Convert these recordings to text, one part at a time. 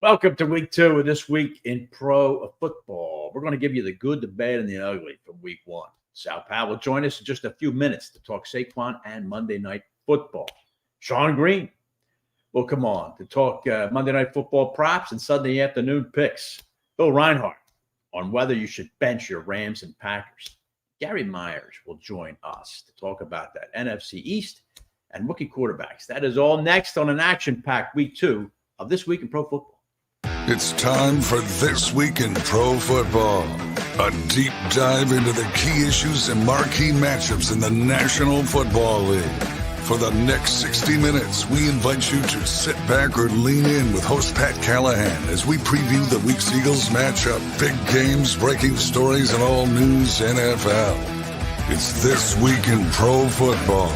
Welcome to week 2 of This Week in Pro Football. We're going to give you the good, the bad, and the ugly from week 1. Sal Paolantonio will join us in just a few minutes to talk Saquon and Monday Night Football. Sean Green will come on to talk Monday Night Football props and Sunday afternoon picks. Bill Reinhard on whether you should bench your Rams and Packers. Gary Myers will join us to talk about that NFC East and rookie quarterbacks. That is all next on an action-packed week 2 of This Week in Pro Football. It's time for This Week in Pro Football, a deep dive into the key issues and marquee matchups in the National Football League. For the next 60 minutes, we invite you to sit back or lean in with host Pat Callahan as we preview the week's Eagles matchup, big games, breaking stories, and all news NFL. It's This Week in Pro Football,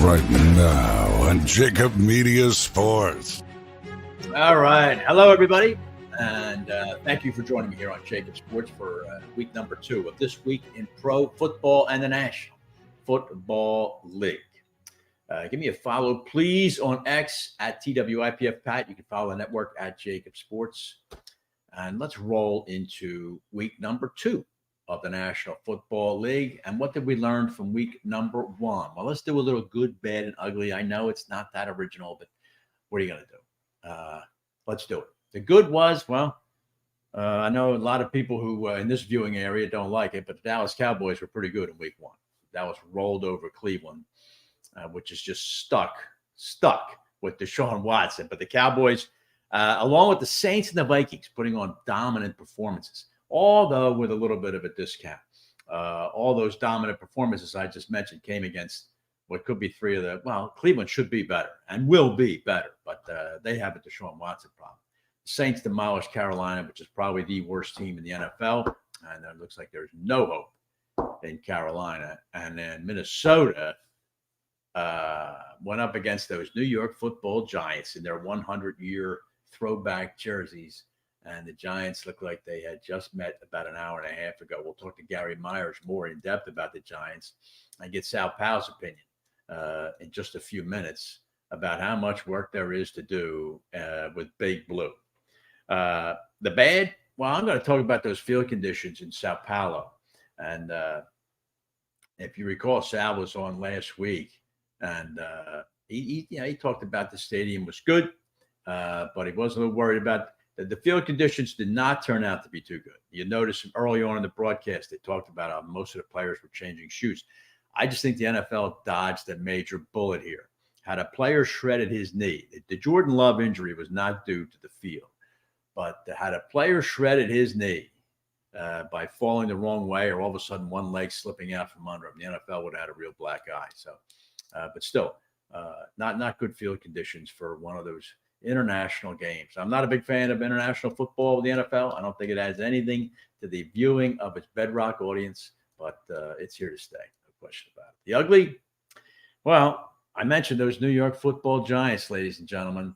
right now on JAKIB Media Sports. All right. Hello, everybody. And thank you for joining me here on JAKIB Sports for week number 2 of This Week in Pro Football and the National Football League. Give me a follow, please, on X at TWIPF Pat. You can follow the network at JAKIB Sports. And let's roll into week number 2 of the National Football League. And what did we learn from week number 1? Well, let's do a little good, bad, and ugly. I know it's not that original, but what are you going to do? Let's do it. The good was, I know a lot of people who in this viewing area don't like it, but the Dallas Cowboys were pretty good in week 1. Dallas rolled over Cleveland, which is just stuck with Deshaun Watson. But the Cowboys, along with the Saints and the Vikings, putting on dominant performances, although with a little bit of a discount. All those dominant performances I just mentioned came against what could be 3 of the, Cleveland should be better and will be better, but they have a Deshaun Watson problem. The Saints demolished Carolina, which is probably the worst team in the NFL, and it looks like there's no hope in Carolina. And then Minnesota went up against those New York Football Giants in their 100-year throwback jerseys, and the Giants looked like they had just met about an hour and a half ago. We'll talk to Gary Myers more in depth about the Giants and get Sal Paolantonio's opinion in just a few minutes about how much work there is to do with Big Blue. The bad, I'm going to talk about those field conditions in Sao Paulo. And if you recall, Sal was on last week, and he talked about the stadium was good, but he wasn't a little worried about the field conditions. Did not turn out to be too good. You notice early on in the broadcast, they talked about how most of the players were changing shoes. I just think the NFL dodged a major bullet here. Had a player shredded his knee, the Jordan Love injury was not due to the field, but had a player shredded his knee by falling the wrong way, or all of a sudden one leg slipping out from under him, the NFL would have had a real black eye. So, but still, not good field conditions for one of those international games. I'm not a big fan of international football with the NFL. I don't think it adds anything to the viewing of its bedrock audience, but it's here to stay. Question about it. The ugly, I mentioned those New York Football Giants, ladies and gentlemen.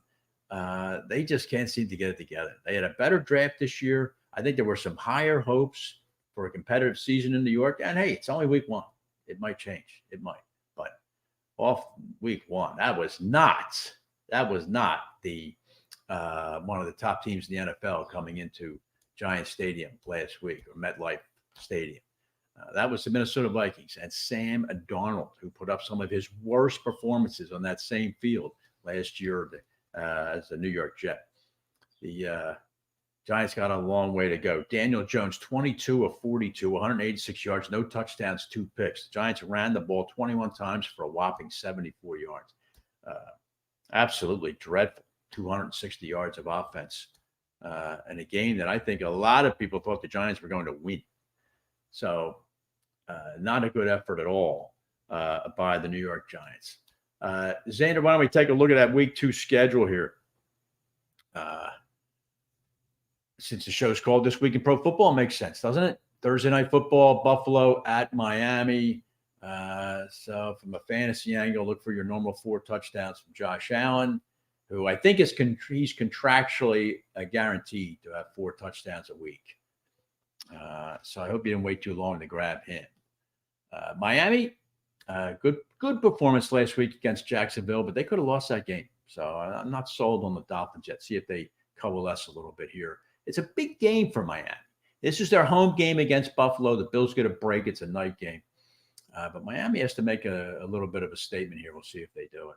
They just can't seem to get it together. They had a better draft this year. I think there were some higher hopes for a competitive season in New York. And hey, it's only week 1. It might change. It might. But off week 1, that was not the one of the top teams in the NFL coming into Giants Stadium last week, or MetLife Stadium. That was the Minnesota Vikings and Sam Darnold, who put up some of his worst performances on that same field last year as a New York Jet. The Giants got a long way to go. Daniel Jones, 22 of 42, 186 yards, no touchdowns, 2 picks. The Giants ran the ball 21 times for a whopping 74 yards. Absolutely dreadful, 260 yards of offense. And a game that I think a lot of people thought the Giants were going to win. So not a good effort at all by the New York Giants. Xander, why don't we take a look at that week 2 schedule here? Since the show's called This Week in Pro Football, it makes sense, doesn't it? Thursday Night Football, Buffalo at Miami. So from a fantasy angle, look for your normal 4 touchdowns from Josh Allen, who I think he's contractually guaranteed to have 4 touchdowns a week. So I hope you didn't wait too long to grab him. Miami, good performance last week against Jacksonville, but they could have lost that game. So I'm not sold on the Dolphins yet. See if they coalesce a little bit here. It's a big game for Miami. This is their home game against Buffalo. The Bills get a break. It's a night game. But Miami has to make a little bit of a statement here. We'll see if they do it.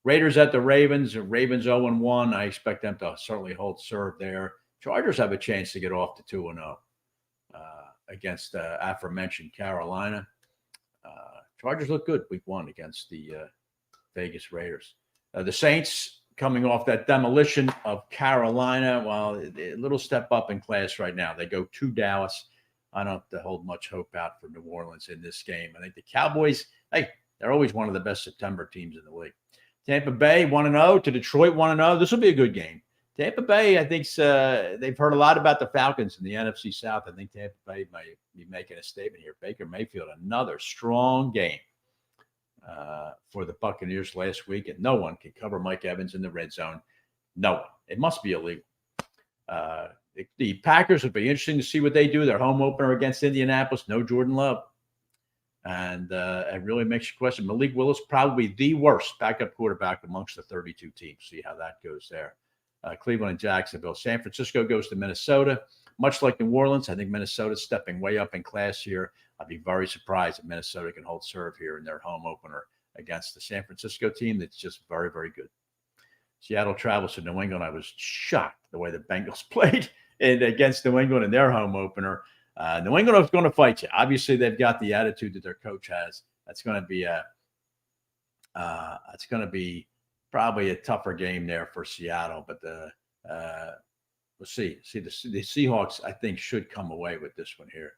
Raiders at the Ravens. Ravens 0-1. I expect them to certainly hold serve there. Chargers have a chance to get off to 2-0 against aforementioned Carolina. Chargers look good week 1 against the Vegas Raiders. The Saints coming off that demolition of Carolina. Well, a little step up in class right now. They go to Dallas. I don't hold much hope out for New Orleans in this game. I think the Cowboys, they're always one of the best September teams in the league. Tampa Bay 1-0 to Detroit 1-0. This will be a good game. Tampa Bay, I think they've heard a lot about the Falcons in the NFC South. I think Tampa Bay might be making a statement here. Baker Mayfield, another strong game for the Buccaneers last week, and no one can cover Mike Evans in the red zone. No one. It must be illegal. The Packers would be interesting to see what they do. Their home opener against Indianapolis, no Jordan Love. And it really makes you question. Malik Willis, probably the worst backup quarterback amongst the 32 teams. See how that goes there. Cleveland and Jacksonville. San Francisco goes to Minnesota. Much like New Orleans, I think Minnesota's stepping way up in class here. I'd be very surprised if Minnesota can hold serve here in their home opener against the San Francisco team that's just very, very good. Seattle travels to New England. I was shocked the way the Bengals played against New England in their home opener. New England is going to fight you. Obviously, they've got the attitude that their coach has. That's going to be probably a tougher game there for Seattle, but we'll see. The Seahawks, I think, should come away with this one here.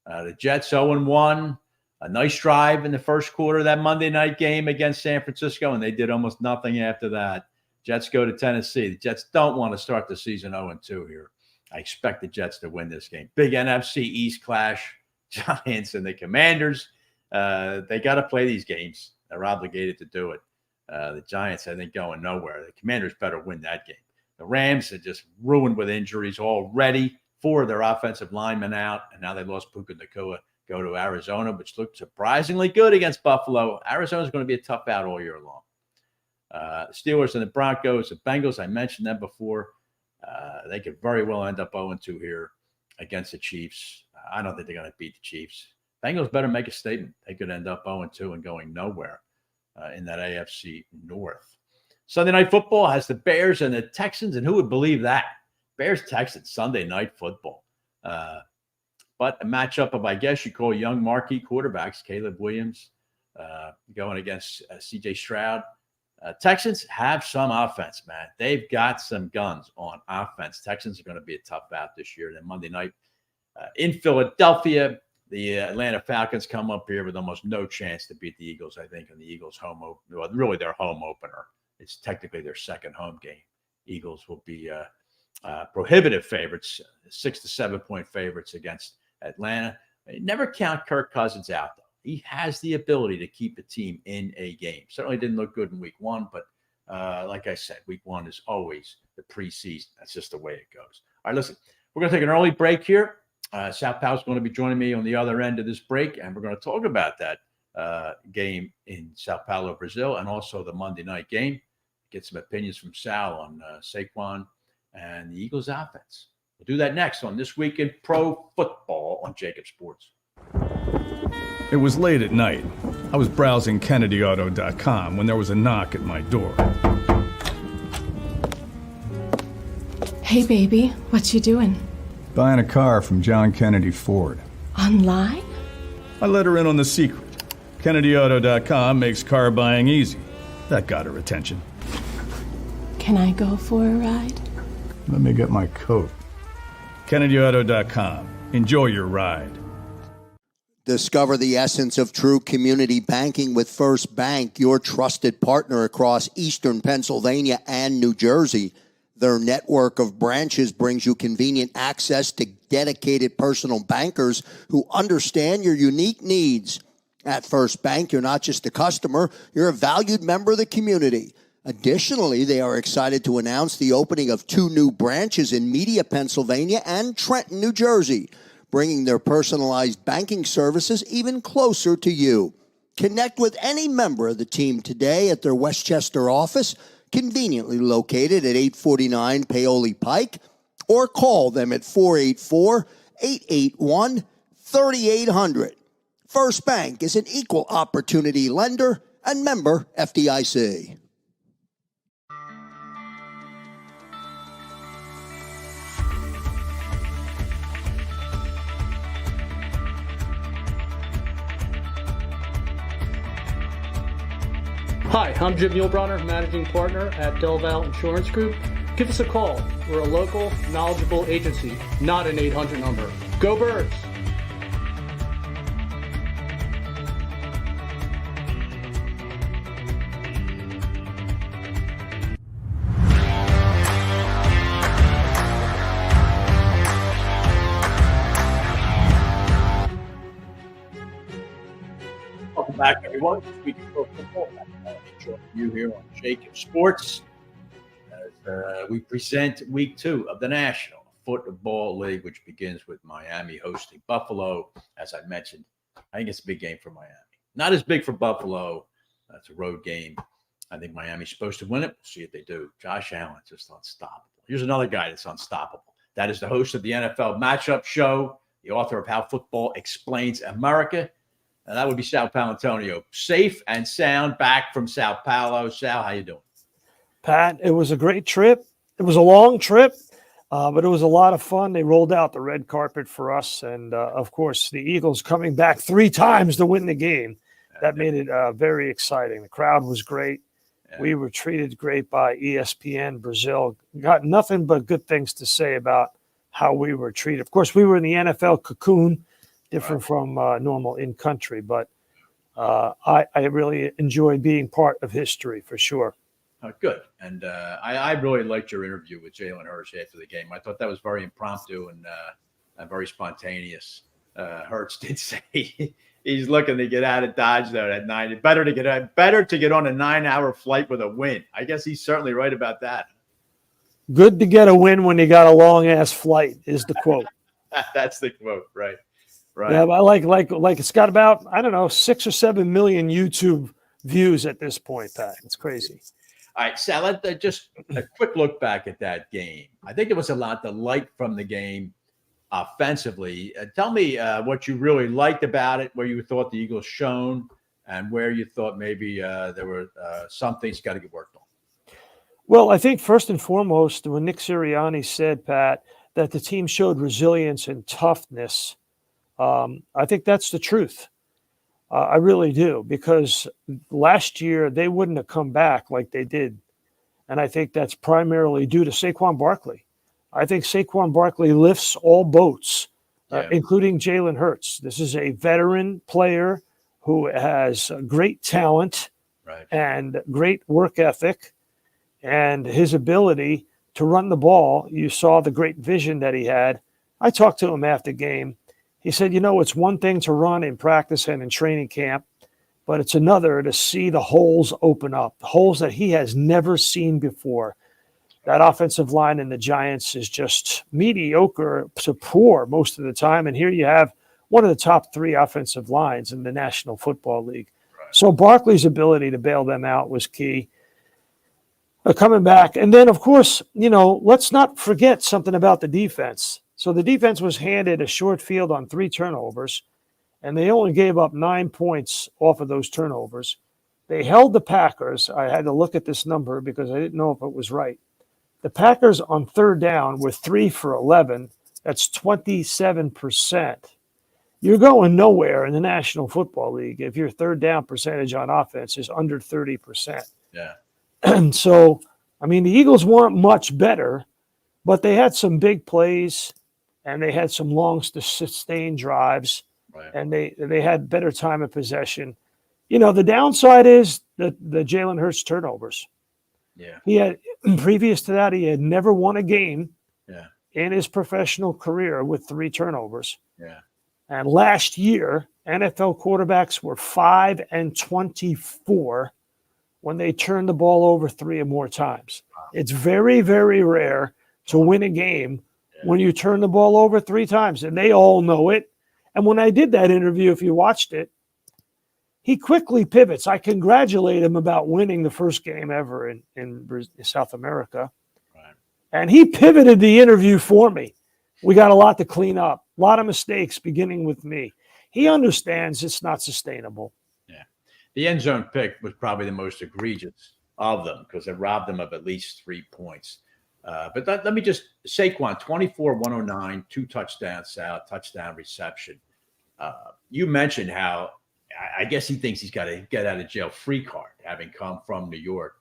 The Jets 0-1, a nice drive in the first quarter of that Monday night game against San Francisco, and they did almost nothing after that. Jets go to Tennessee. The Jets don't want to start the season 0-2 here. I expect the Jets to win this game. Big NFC East clash. Giants and the Commanders. They got to play these games. They're obligated to do it. The Giants, I think, going nowhere. The Commanders better win that game. The Rams are just ruined with injuries already. 4 of their offensive linemen out, and now they lost Puka Nacua. Go to Arizona, which looked surprisingly good against Buffalo. Arizona's going to be a tough out all year long. Steelers and the Broncos, the Bengals, I mentioned them before. They could very well end up 0-2 here against the Chiefs. I don't think they're going to beat the Chiefs. Bengals better make a statement. They could end up 0-2 and going nowhere in that AFC North. Sunday Night Football has the Bears and the Texans, and who would believe that? Bears-Texans, Sunday Night Football. But a matchup of, I guess you call young marquee quarterbacks, Caleb Williams going against C.J. Stroud. Texans have some offense, man. They've got some guns on offense. Texans are going to be a tough out this year. Then Monday night in Philadelphia, the Atlanta Falcons come up here with almost no chance to beat the Eagles, I think, in the Eagles' home opener. Well, really their home opener. It's technically their second home game. Eagles will be prohibitive favorites, 6 to 7 point favorites against Atlanta. Never count Kirk Cousins out, though. He has the ability to keep a team in a game. Certainly didn't look good in week 1, but like I said, week 1 is always the preseason. That's just the way it goes. All right, listen, we're going to take an early break here. Sal Paolantonio is going to be joining me on the other end of this break, and we're going to talk about that game in Sao Paulo, Brazil, and also the Monday night game. Get some opinions from Sal on Saquon and the Eagles offense. We'll do that next on This Week in Pro Football on JAKIB Sports. It was late at night. I was browsing KennedyAuto.com when there was a knock at my door. Hey, baby, what you doing? Buying a car from John Kennedy Ford. Online? I let her in on the secret. KennedyAuto.com makes car buying easy. That got her attention. Can I go for a ride? Let me get my coat. KennedyAuto.com. Enjoy your ride. Discover the essence of true community banking with First Bank, your trusted partner across eastern Pennsylvania and New Jersey. Their network of branches brings you convenient access to dedicated personal bankers who understand your unique needs. At First Bank, you're not just a customer, you're a valued member of the community. Additionally, they are excited to announce the opening of 2 new branches in Media, Pennsylvania and Trenton, New Jersey, bringing their personalized banking services even closer to you. Connect with any member of the team today at their Westchester office. conveniently located at 849 Paoli Pike, or call them at 484-881-3800. First Bank is an equal opportunity lender and member FDIC. Hi, I'm Jim Muehlbronner, Managing Partner at Del Val Insurance Group. Give us a call. We're a local, knowledgeable agency, not an 800 number. Go Birds! Welcome back, everyone. This week in pro football. Joining you here on JAKIB Sports as we present week 2 of the National Football League, which begins with Miami hosting Buffalo. As I mentioned, I think it's a big game for Miami. Not as big for Buffalo. It's a road game. I think Miami's supposed to win it. We'll see if they do. Josh Allen, just unstoppable. Here's another guy that's unstoppable. That is the host of the NFL Matchup Show, the author of How Football Explains America. And that would be Sal Paolantonio. Safe and sound back from Sao Paulo. Sal, how you doing? Pat, it was a great trip. It was a long trip, but it was a lot of fun. They rolled out the red carpet for us. And, of course, the Eagles coming back 3 times to win the game. That made it very exciting. The crowd was great. Yeah. We were treated great by ESPN Brazil. Got nothing but good things to say about how we were treated. Of course, we were in the NFL cocoon, different from normal in country, but I really enjoyed being part of history for sure. Good. And I really liked your interview with Jalen Hurts after the game. I thought that was very impromptu and very spontaneous. Hurts did say he's looking to get out of Dodge though at 9. Better to get on a 9-hour flight with a win. I guess he's certainly right about that. Good to get a win when you got a long ass flight is the quote. That's the quote, right? Right. Yeah, but like it's got about, I don't know, 6 or 7 million YouTube views at this point, Pat. It's crazy. All right, Sal, just a quick look back at that game. I think there was a lot to like from the game offensively. Tell me what you really liked about it, where you thought the Eagles shone, and where you thought maybe there were some things got to get worked on. Well, I think first and foremost, when Nick Sirianni said, Pat, that the team showed resilience and toughness, I think that's the truth. I really do, because last year they wouldn't have come back like they did. And I think that's primarily due to Saquon Barkley. I think Saquon Barkley lifts all boats, including Jalen Hurts. This is a veteran player who has great talent and great work ethic, and his ability to run the ball. You saw the great vision that he had. I talked to him after game. He said, it's one thing to run in practice and in training camp, but it's another to see the holes open up, the holes that he has never seen before. That offensive line in the Giants is just mediocre to poor most of the time. And here you have one of the top 3 offensive lines in the National Football League. Right. So Barkley's ability to bail them out was key. Coming back. And then, of course, let's not forget something about the defense. So the defense was handed a short field on 3 turnovers, and they only gave up 9 points off of those turnovers. They held the Packers. I had to look at this number because I didn't know if it was right. The Packers on 3rd down were 3 for 11. That's 27%. You're going nowhere in the National Football League if your 3rd down percentage on offense is under 30%. Yeah. And so, the Eagles weren't much better, but they had some big plays. And they had some long sustained drives, and they had better time of possession. The downside is the Jalen Hurts turnovers. Yeah. He had, previous to that, he had never won a game in his professional career with 3 turnovers. Yeah. And last year, NFL quarterbacks were 5-24 when they turned the ball over 3 or more times. Wow. It's very, very rare to win a game when you turn the ball over 3 times, and they all know it. And when I did that interview, if you watched it, he quickly pivots. I congratulate him about winning the first game ever in South America. Right. And he pivoted the interview for me. We got a lot to clean up, a lot of mistakes beginning with me. He understands it's not sustainable. Yeah. The end zone pick was probably the most egregious of them because it robbed them of at least 3 points. But let me just, Saquon, 24, 109, 2 touchdowns, Sal, touchdown reception. You mentioned how I guess he thinks he's got a get out of jail free card, having come from New York.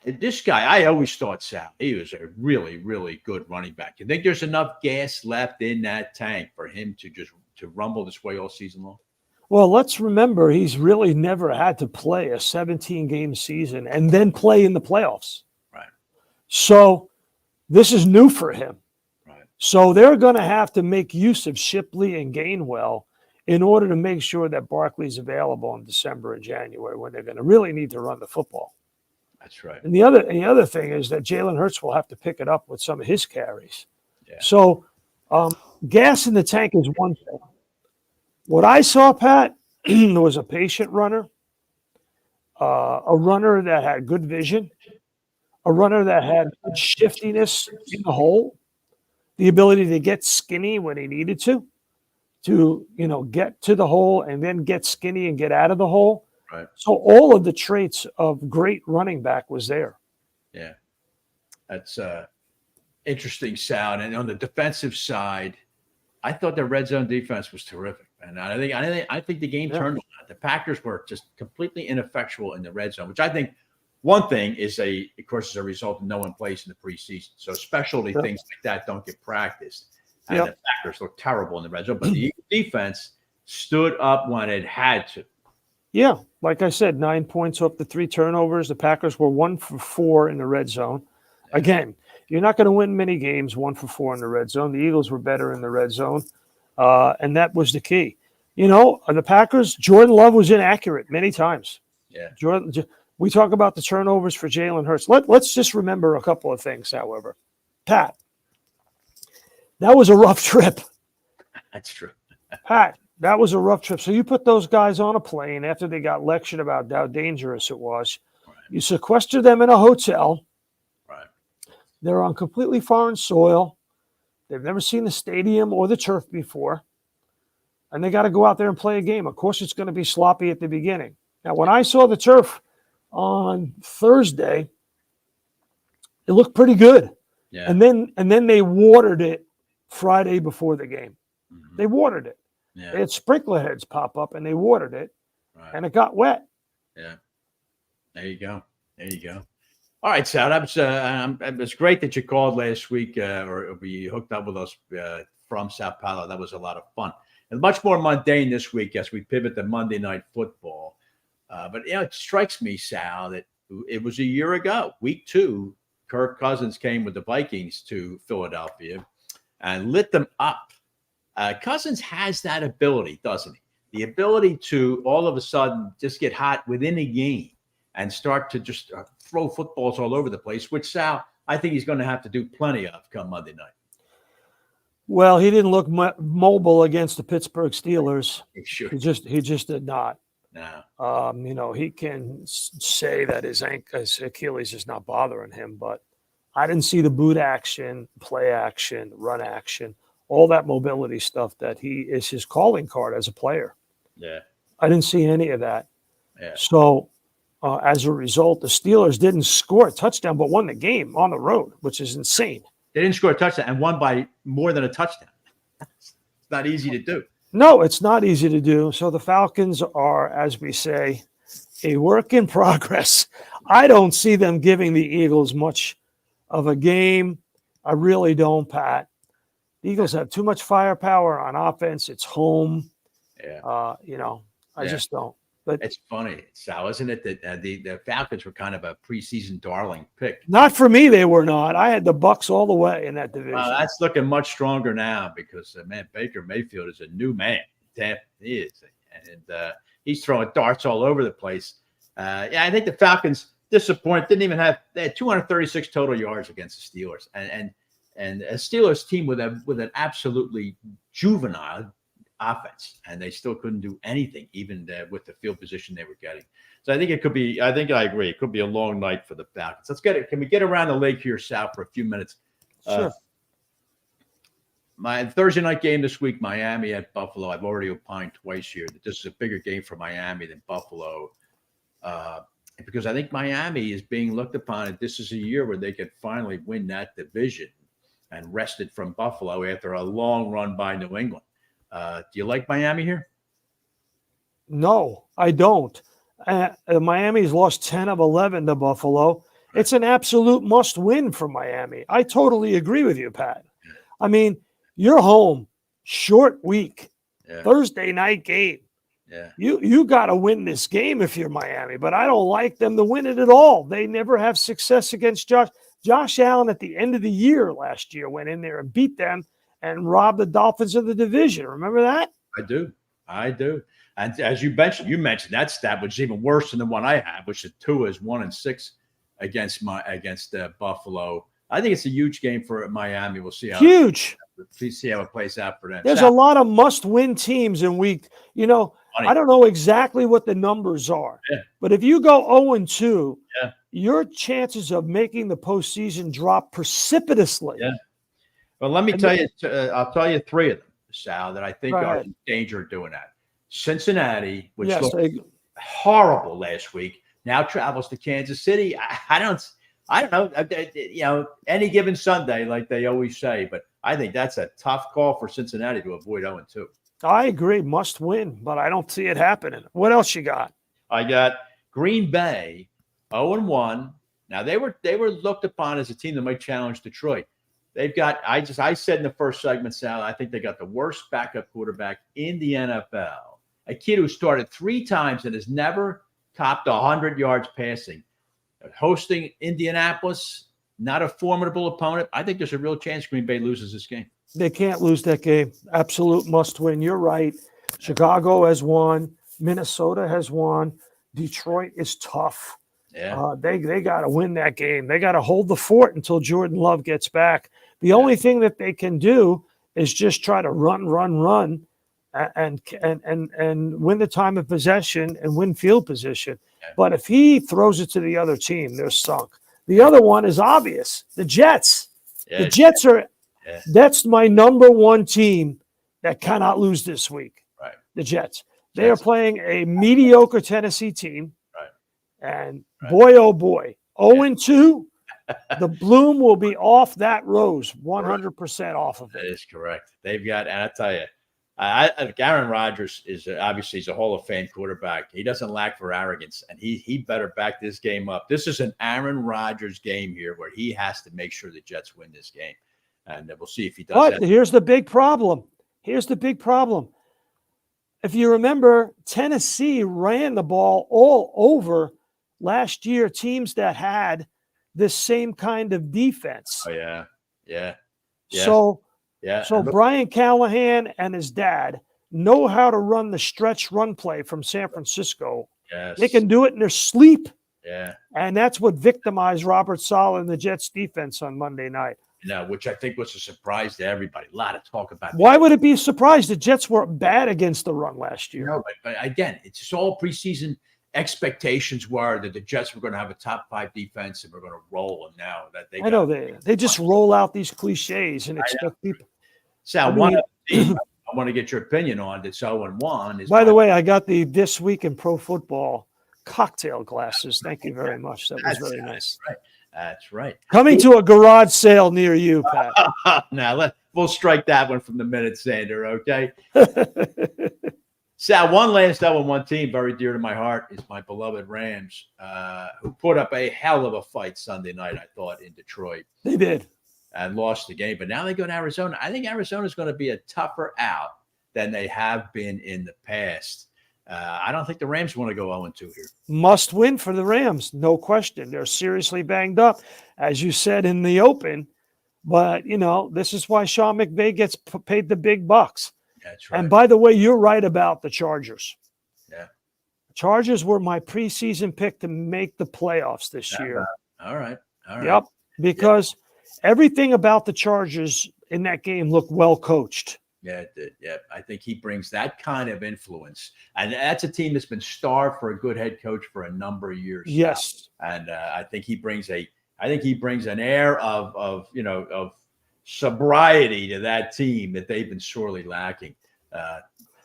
This guy, I always thought, Sal, he was a really, really good running back. You think there's enough gas left in that tank for him to rumble this way all season long? Well, let's remember he's really never had to play a 17-game season and then play in the playoffs. Right. So this is new for him. Right. So they're going to have to make use of Shipley and Gainwell in order to make sure that Barkley's available in December and January when they're going to really need to run the football. That's right. And the other thing is that Jalen Hurts will have to pick it up with some of his carries. Yeah. So gas in the tank is one thing. What I saw, Pat, was a patient runner, a runner that had good vision, a runner that had good shiftiness in the hole, the ability to get skinny when he needed to get to the hole and then get skinny and get out of the hole. Right. So all of the traits of great running back was there. Yeah. That's interesting, Sal. And on the defensive side, I thought the red zone defense was terrific. And I think the game turned on that. The Packers were just completely ineffectual in the red zone, which I think one thing is of course, is a result of no one plays in the preseason. So specialty things like that don't get practiced. And the Packers looked terrible in the red zone, but the defense stood up when it had to. Yeah, like I said, 9 points off the 3 turnovers. The Packers were 1 for 4 in the red zone. Again, you're not going to win many games 1 for 4 in the red zone. The Eagles were better in the red zone, and that was the key. The Packers, Jordan Love was inaccurate many times. Yeah. We talk about the turnovers for Jalen Hurts. Let's just remember a couple of things, however. Pat, that was a rough trip. That's true. Pat, that was a rough trip. So you put those guys on a plane after they got lectured about how dangerous it was. Right. You sequester them in a hotel. Right. They're on completely foreign soil. They've never seen the stadium or the turf before. And they got to go out there and play a game. Of course, it's going to be sloppy at the beginning. Now, when I saw the turf on Thursday, it looked pretty good. Yeah. And then they watered it Friday before the game. Mm-hmm. They watered it. Yeah. They had sprinkler heads pop up and they watered it, Right. and it got wet. Yeah. There you go. All right, Sal. It was great that you called last week or we hooked up with us from Sao Paulo. That was a lot of fun. And much more mundane this week as we pivot to Monday Night Football. But it strikes me, Sal, that it was a year ago, week 2, Kirk Cousins came with the Vikings to Philadelphia and lit them up. Cousins has that ability, doesn't he? The ability to all of a sudden just get hot within a game and start to just throw footballs all over the place, which, Sal, I think he's going to have to do plenty of come Monday night. Well, he didn't look mobile against the Pittsburgh Steelers. Sure. He just did not. No. He can say that his Achilles is not bothering him, but I didn't see the boot action, play action, run action, all that mobility stuff that is his calling card as a player. Yeah. I didn't see any of that. Yeah. So as a result, the Steelers didn't score a touchdown, but won the game on the road, which is insane. They didn't score a touchdown and won by more than a touchdown. It's not easy to do. No, it's not easy to do. So the Falcons are, as we say, a work in progress. I don't see them giving the Eagles much of a game. I really don't, Pat. The Eagles have too much firepower on offense. It's home. Yeah. I just don't. But it's funny, Sal, isn't it, that the Falcons were kind of a preseason darling pick? Not for me, they were not. I had the Bucs all the way in that division. That's looking much stronger now because, Baker Mayfield is a new man. He is. And he's throwing darts all over the place. I think the Falcons disappointed. They had 236 total yards against the Steelers. And a Steelers team with an absolutely juvenile offense, and they still couldn't do anything, even with the field position they were getting. So I think it could be. I think I agree. It could be a long night for the Falcons. Let's get it. Can we get around the lake here, Sal, for a few minutes? Sure. My Thursday night game this week, Miami at Buffalo. I've already opined twice here that this is a bigger game for Miami than Buffalo, because I think Miami is being looked upon as this is a year where they could finally win that division and wrest it from Buffalo after a long run by New England. Do you like Miami here? No, I don't. Miami's lost 10 of 11 to Buffalo. It's an absolute must win for Miami. I totally agree with you, Pat. I mean, you're home, short week, Thursday night game. Yeah. You got to win this game if you're Miami, but I don't like them to win it at all. They never have success against Josh Allen at the end of the year last year went in there and beat them and robbed the Dolphins of the division. Remember that? I do. And as you mentioned that stat, which is even worse than the one I have, which is Tua is 1-6 against Buffalo. I think it's a huge game for Miami. We'll see how it plays out for them. There's a lot of must-win teams in week. I don't know exactly what the numbers are, but if you go 0-2, your chances of making the postseason drop precipitously. Yeah. Well, let me tell you. I'll tell you three of them, Sal, that I think are in danger of doing that. Cincinnati, which looked horrible last week, now travels to Kansas City. I don't know. Any given Sunday, like they always say, but I think that's a tough call for Cincinnati to avoid 0-2. I agree, must win, but I don't see it happening. What else you got? I got Green Bay, 0-1. Now they were looked upon as a team that might challenge Detroit. They've got. I said in the first segment, Sal, I think they got the worst backup quarterback in the NFL. A kid who started 3 times and has never topped 100 yards passing. Hosting Indianapolis, not a formidable opponent. I think there's a real chance Green Bay loses this game. They can't lose that game. Absolute must win. You're right. Chicago has won. Minnesota has won. Detroit is tough. Yeah. They got to win that game. They got to hold the fort until Jordan Love gets back. The only thing that they can do is just try to run, and win the time of possession and win field position. Yeah. But if he throws it to the other team, they're sunk. The other one is obvious. The Jets. Yeah. The Jets are that's my number one team that cannot lose this week. Right. The Jets. They are playing a mediocre Tennessee team. Right. And boy, oh boy, 0-2, the bloom will be off that rose, 100% off of it. That is correct. They've got, and I tell you, Aaron Rodgers is obviously he's a Hall of Fame quarterback. He doesn't lack for arrogance, and he better back this game up. This is an Aaron Rodgers game here where he has to make sure the Jets win this game, and we'll see if he does. But here's the big problem. If you remember, Tennessee ran the ball all over last year teams that had this same kind of defense. Oh, yeah. So Brian Callahan and his dad know how to run the stretch run play from San Francisco. Yes. They can do it in their sleep. Yeah. And that's what victimized Robert Saleh and the Jets defense on Monday night. Which I think was a surprise to everybody. A lot of talk about that. Why would it be a surprise? The Jets were bad against the run last year. No, but again, it's just all preseason expectations were that the Jets were going to have a top 5 defense and we're going to roll. And now that they just roll out these cliches and expect people. Sal, one of the teams I want to get your opinion on that's 0-1 is. By the way, I got the This Week in Pro Football cocktail glasses. Thank you very much. That was very nice. Right. That's right. Coming to a garage sale near you, Pat. Now we'll strike that one from the minute, Sander. Okay. Sal, one last 0-1 team very dear to my heart is my beloved Rams, who put up a hell of a fight Sunday night, I thought, in Detroit. They did. And lost the game. But now they go to Arizona. I think Arizona is going to be a tougher out than they have been in the past. I don't think the Rams want to go 0-2 here. Must win for the Rams, no question. They're seriously banged up, as you said in the open. But, this is why Sean McVay gets paid the big bucks. That's right. And by the way, you're right about the Chargers. Yeah. Chargers were my preseason pick to make the playoffs this year. All right. Yep. Because everything about the Chargers in that game looked well coached. Yeah, it did. Yeah, I think he brings that kind of influence, and that's a team that's been starved for a good head coach for a number of years. Yes, now. And I think he brings an air of sobriety to that team that they've been sorely lacking.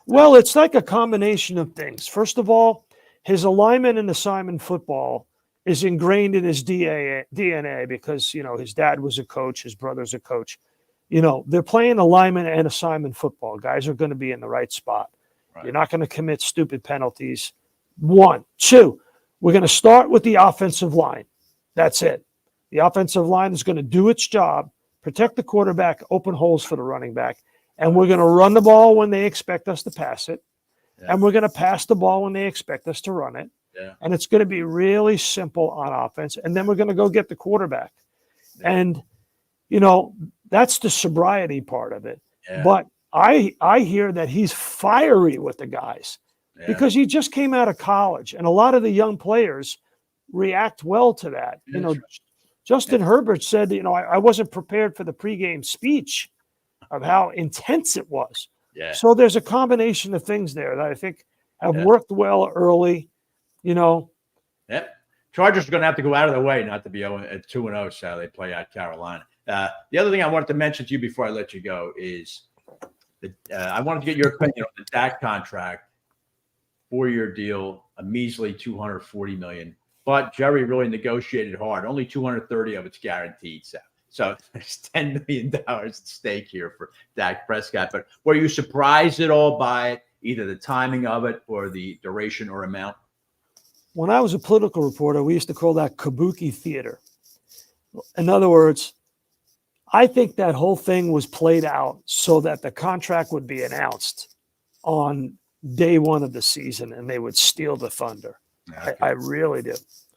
Well, it's like a combination of things. First of all, his alignment and assignment football is ingrained in his DNA because, his dad was a coach, his brother's a coach. They're playing alignment and assignment football. Guys are going to be in the right spot. Right. You're not going to commit stupid penalties. 1, 2, we're going to start with the offensive line. That's it. The offensive line is going to do its job, protect the quarterback, open holes for the running back, and we're going to run the ball when they expect us to pass it, and we're going to pass the ball when they expect us to run it. Yeah. And it's going to be really simple on offense, and then we're going to go get the quarterback. Yeah. And, that's the sobriety part of it. Yeah. But I hear that he's fiery with the guys because he just came out of college, and a lot of the young players react well to that. Justin Herbert said, I wasn't prepared for the pregame speech of how intense it was. Yeah. So there's a combination of things there that I think have worked well early, Yep. Chargers are going to have to go out of their way not to be 2-0, so they play at Carolina. The other thing I wanted to mention to you before I let you go is I wanted to get your opinion on the Dak contract, 4-year deal, a measly $240 million. But Jerry really negotiated hard. Only 230 of it's guaranteed. So there's $10 million at stake here for Dak Prescott. But were you surprised at all by it, either the timing of it or the duration or amount? When I was a political reporter, we used to call that kabuki theater. In other words, I think that whole thing was played out so that the contract would be announced on day 1 of the season and they would steal the thunder. Okay. I really do.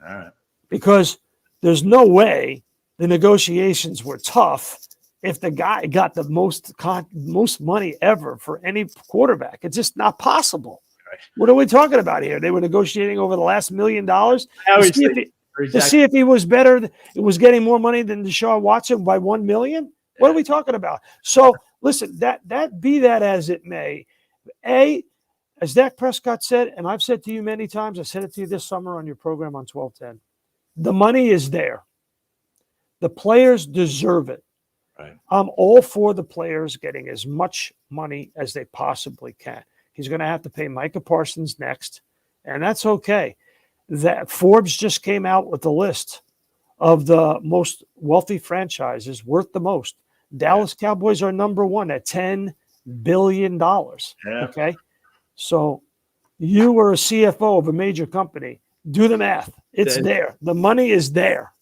All right. Because there's no way the negotiations were tough if the guy got the most money ever for any quarterback. It's just not possible. Right. What are we talking about here? They were negotiating over the last $1 million to see if he was better. It was getting more money than Deshaun Watson by $1 million. What are we talking about? So listen, that be that as it may, as Dak Prescott said, and I've said to you many times, I said it to you this summer on your program on 1210, the money is there. The players deserve it. Right. I'm all for the players getting as much money as they possibly can. He's going to have to pay Micah Parsons next, and that's okay. That Forbes just came out with a list of the most wealthy franchises worth the most. Dallas Cowboys are number 1 at $10 billion. Yeah. Okay. So you were a CFO of a major company. Do the math. It's there. The money is there.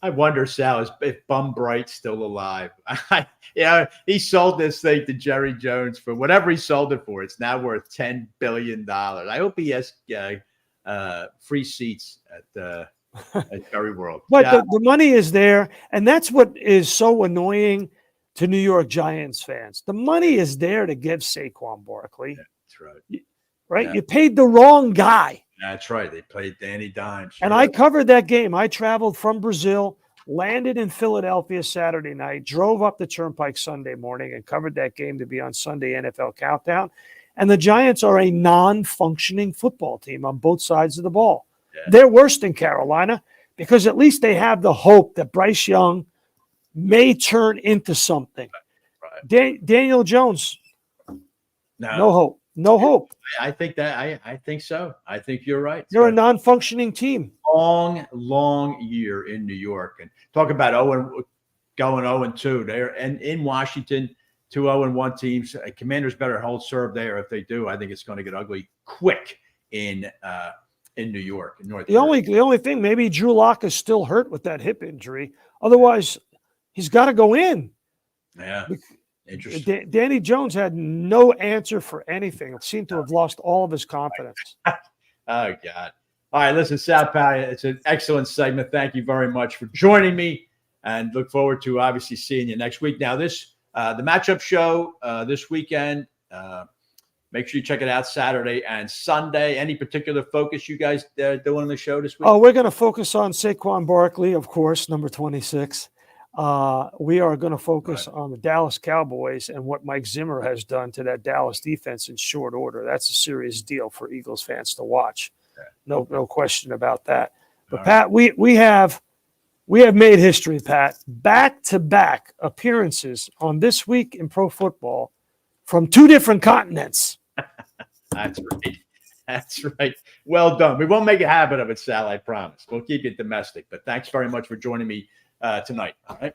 I wonder, Sal, if Bum Bright's still alive. He sold this thing to Jerry Jones for whatever he sold it for. It's now worth $10 billion. I hope he has free seats at Jerry World. But the money is there, and that's what is so annoying to New York Giants fans. The money is there to give Saquon Barkley. Yeah, that's right. Right? Yeah. You paid the wrong guy. That's right. They played Danny Dimes. And I covered that game. I traveled from Brazil, landed in Philadelphia Saturday night, drove up the Turnpike Sunday morning, and covered that game to be on Sunday NFL Countdown. And the Giants are a non-functioning football team on both sides of the ball. Yeah. They're worse than Carolina because at least they have the hope that Bryce Young may turn into something. Right. Daniel Jones, no hope. No hope. I think so. I think you're right. They're a non-functioning team. Long year in New York. And talk about going 0-2. They're in Washington, 2-0-1 teams. Commanders better hold serve there. If they do, I think it's going to get ugly quick in New York, in North. The only thing, maybe Drew Lock is still hurt with that hip injury. Otherwise, he's got to go in. Yeah. Interesting. Danny Jones had no answer for anything. Seemed to have lost all of his confidence. Oh, God. All right, listen, Sal Paolantonio, it's an excellent segment. Thank you very much for joining me, and look forward to obviously seeing you next week. Now, the matchup show this weekend, make sure you check it out Saturday and Sunday. Any particular focus you guys doing on the show this week? Oh, we're going to focus on Saquon Barkley, of course, number 26. We are going to focus on the Dallas Cowboys and what Mike Zimmer has done to that Dallas defense in short order. That's a serious deal for Eagles fans to watch. No question about that. But Pat, we have made history, Pat. Back-to-back appearances on This Week in Pro Football from two different continents. That's right. That's right. Well done. We won't make a habit of it, Sal, I promise. We'll keep it domestic. But thanks very much for joining me tonight. All right?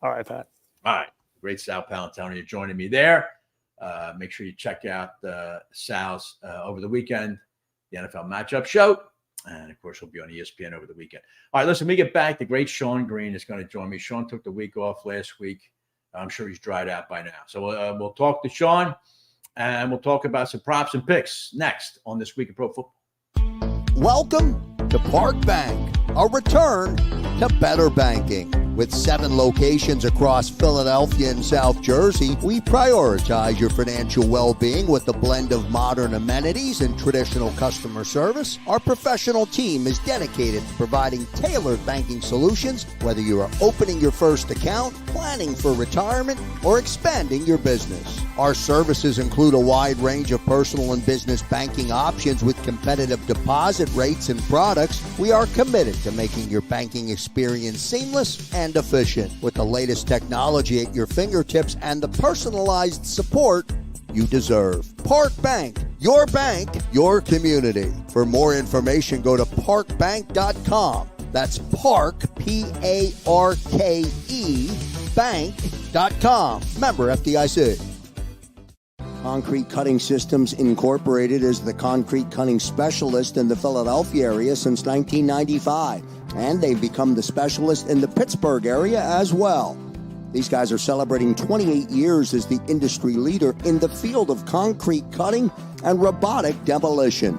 All right, Pat. All right. Great Sal Paolantonio joining me there. Make sure you check out Sal's over the weekend, the NFL Matchup Show. And, of course, he'll be on ESPN over the weekend. All right, listen, when we get back, the great Sean Green is going to join me. Sean took the week off last week. I'm sure he's dried out by now. So we'll talk to Sean, and we'll talk about some props and picks next on This Week in Pro Football. Welcome to Park Bank, a return to better banking. With 7 locations across Philadelphia and South Jersey, we prioritize your financial well-being with a blend of modern amenities and traditional customer service. Our professional team is dedicated to providing tailored banking solutions, whether you are opening your first account, planning for retirement, or expanding your business. Our services include a wide range of personal and business banking options with competitive deposit rates and products. We are committed to making your banking experience seamless and efficient, with the latest technology at your fingertips and the personalized support you deserve. Park Bank, your community. For more information, go to parkbank.com. That's Park, P-A-R-K-E, bank.com. Member FDIC. Concrete Cutting Systems Incorporated is the concrete cutting specialist in the Philadelphia area since 1995, and they've become the specialist in the Pittsburgh area as well. These guys are celebrating 28 years as the industry leader in the field of concrete cutting and robotic demolition.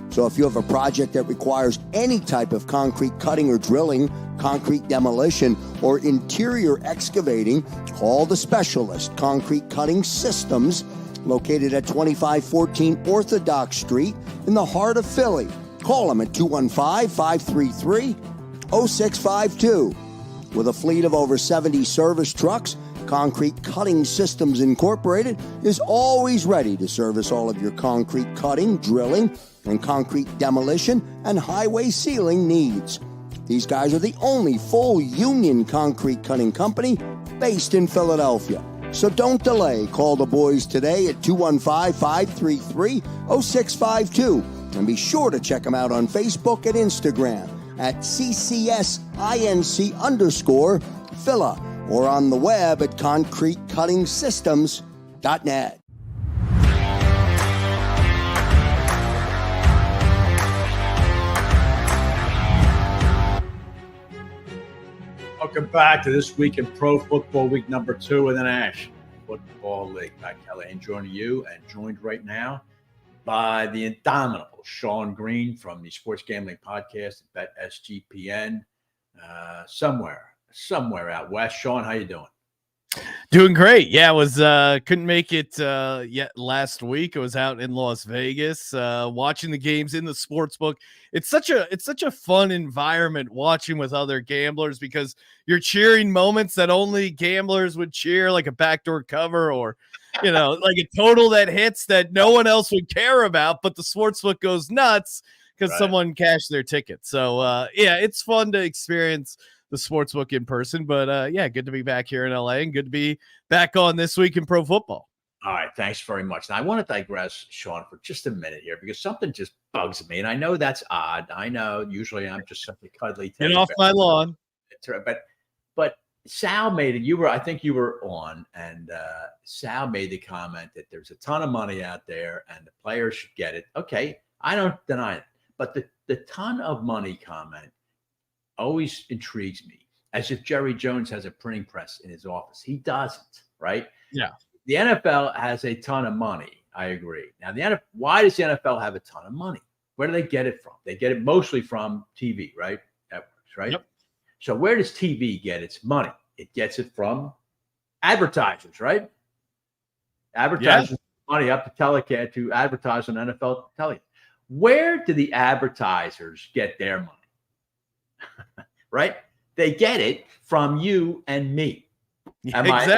So if you have a project that requires any type of concrete cutting or drilling, concrete demolition, or interior excavating, call the specialist, Concrete Cutting Systems, located at 2514 Orthodox Street in the heart of Philly. Call them at 215-533-0652. With a fleet of over 70 service trucks, Concrete Cutting Systems Incorporated is always ready to service all of your concrete cutting, drilling, and concrete demolition and highway sealing needs. These guys are the only full union concrete cutting company based in Philadelphia. So don't delay. Call the boys today at 215-533-0652. And be sure to check them out on Facebook and Instagram at CCSINC_Phila or on the web at concretecuttingsystems.net. Welcome back to This Week in Pro Football, week number 2 in the National Football League. Pat Callahan joining you, and joined right now by the indomitable Sean Green from the Sports Gambling Podcast at BetSGPN, somewhere out west. Sean, how you doing? Doing great. Yeah, I was couldn't make it yet last week. I was out in Las Vegas watching the games in the sports book. It's such a fun environment watching with other gamblers, because you're cheering moments that only gamblers would cheer, like a backdoor cover or like a total that hits that no one else would care about, but the sportsbook goes nuts because someone cashed their ticket. So yeah, it's fun to experience the sportsbook in person, but yeah, good to be back here in LA and good to be back on This Week in Pro Football. All right, thanks very much. Now I want to digress, Sean, for just a minute here, because something just bugs me, and I know that's odd. I know usually I'm just simply cuddly. Get off my lawn. But Sal made it. I think you were on, and Sal made the comment that there's a ton of money out there and the players should get it. Okay, I don't deny it, but the ton of money comment always intrigues me, as if Jerry Jones has a printing press in his office. He doesn't, right? Yeah. The NFL has a ton of money. I agree. Now, why does the NFL have a ton of money? Where do they get it from? They get it mostly from TV, right? Networks, right? Yep. So where does TV get its money? It gets it from advertisers, right? Advertisers money up to telecast to advertise on NFL telecast. Where do the advertisers get their money? Right? They get it from you and me. Exactly.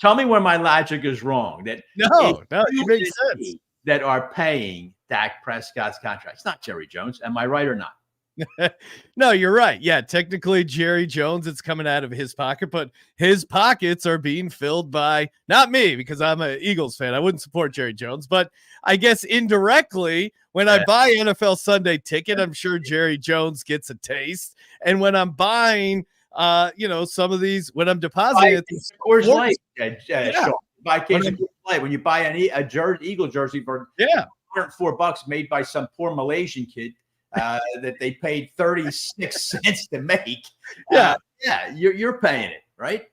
Tell me where my logic is wrong. That No, it makes sense. That are paying Dak Prescott's contract. It's not Jerry Jones. Am I right or not? No, you're right. Yeah, technically Jerry Jones, it's coming out of his pocket, but his pockets are being filled by not me, because I'm an Eagles fan. I wouldn't support Jerry Jones, but I guess indirectly, when I buy NFL Sunday Ticket, I'm sure Jerry Jones gets a taste. And when I'm buying, some of these, when I'm depositing at the Coors Light, buy case of Coors Light. When you buy an Eagle jersey for $104 made by some poor Malaysian kid, that they paid 36 cents to make. You're paying it, right?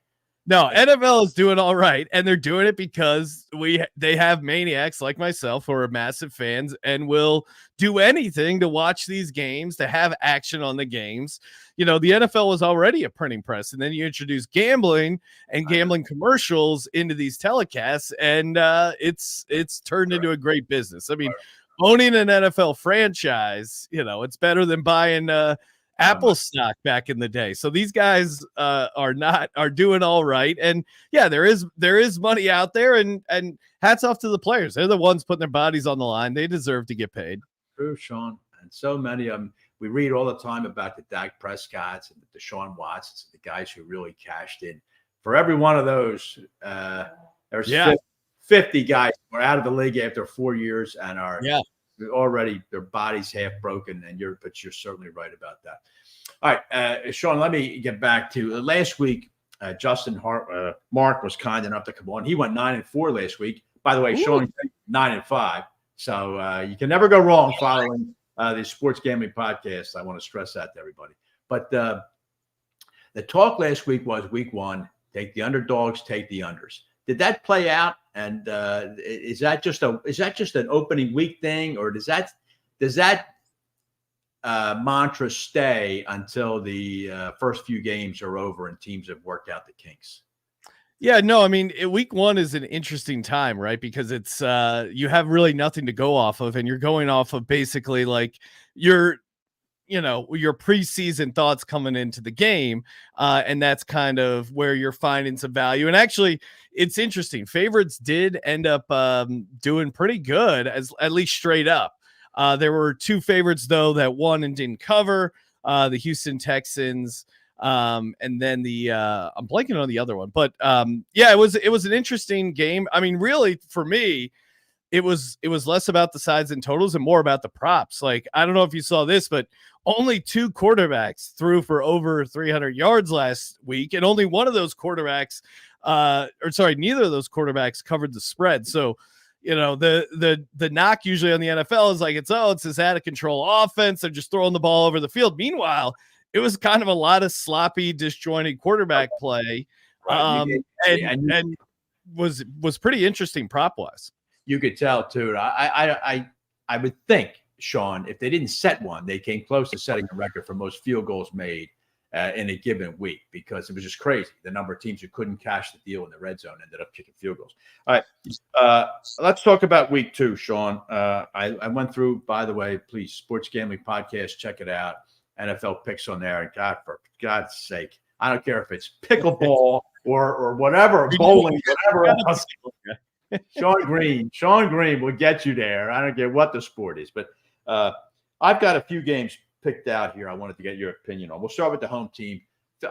No, NFL is doing all right, and they're doing it because they have maniacs like myself who are massive fans and will do anything to watch these games, to have action on the games. The NFL was already a printing press, and then you introduce gambling and gambling commercials into these telecasts, and it's turned into a great business. I mean, owning an NFL franchise, it's better than buying Apple stock back in the day. So these guys are doing all right. And yeah, there is money out there, and hats off to the players. They're the ones putting their bodies on the line. They deserve to get paid. True, Sean. And so many of them, we read all the time about the Dak Prescotts and the Deshaun Watsons, the guys who really cashed in. For every one of those, there's 50 guys who are out of the league after 4 years and are already their bodies half broken. But you're certainly right about that. All right, Sean, let me get back to last week. Justin Mark was kind enough to come on. He went 9-4 last week. By the way, Sean 9-5. So you can never go wrong following the Sports Gambling Podcast. I want to stress that to everybody. But the talk last week was week one, take the underdogs, take the unders. Did that play out? And is that just an opening week thing, or does that mantra stay until the first few games are over and teams have worked out the kinks? Yeah, no, I mean, week one is an interesting time, right? Because it's you have really nothing to go off of, and you're going off of basically like your preseason thoughts coming into the game, and that's kind of where you're finding some value. And actually, it's interesting. Favorites did end up doing pretty good, at least straight up. There were two favorites though that won and didn't cover. The Houston Texans. And then I'm blanking on the other one, but it was an interesting game. I mean, really for me, it was less about the sides and totals and more about the props. Like, I don't know if you saw this, but only two quarterbacks threw for over 300 yards last week. And only one of those quarterbacks, neither of those quarterbacks covered the spread. So, the knock usually on the NFL is like, it's this out of control offense. They're just throwing the ball over the field. Meanwhile, it was kind of a lot of sloppy, disjointed quarterback play, and was pretty interesting prop wise. You could tell too. I would think, Sean, if they didn't set one, they came close to setting a record for most field goals made in a given week, because it was just crazy. The number of teams who couldn't cash the deal in the red zone ended up kicking field goals. All right, let's talk about week two, Sean. I went through, by the way, please, Sports Gambling Podcast, check it out. NFL picks on there, and God, for God's sake, I don't care if it's pickleball or whatever, bowling, whatever else. Sean Green will get you there. I don't care what the sport is, but I've got a few games picked out here I wanted to get your opinion on. We'll start with the home team.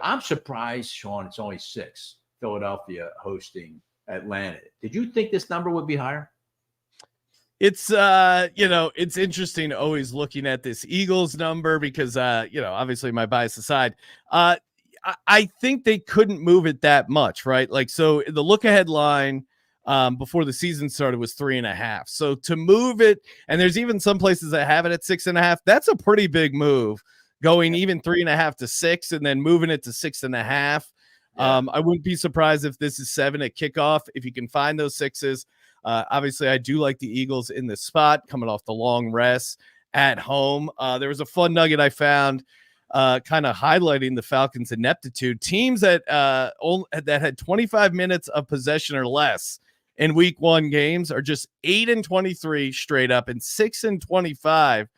I'm surprised, Sean, it's only 6. Philadelphia hosting Atlanta. Did you think this number would be higher? It's it's interesting always looking at this Eagles number because obviously my bias aside, I think they couldn't move it that much, right? Like, so the look ahead line before the season started was 3.5. So to move it, and there's even some places that have it at 6.5. That's a pretty big move, going even 3.5 to 6 and then moving it to 6.5. Yeah. I wouldn't be surprised if this is 7 at kickoff, if you can find those 6s. Obviously, I do like the Eagles in this spot coming off the long rest at home. There was a fun nugget I found kind of highlighting the Falcons' ineptitude. Teams that had 25 minutes of possession or less in week one games are just 8-23 straight up and 6-25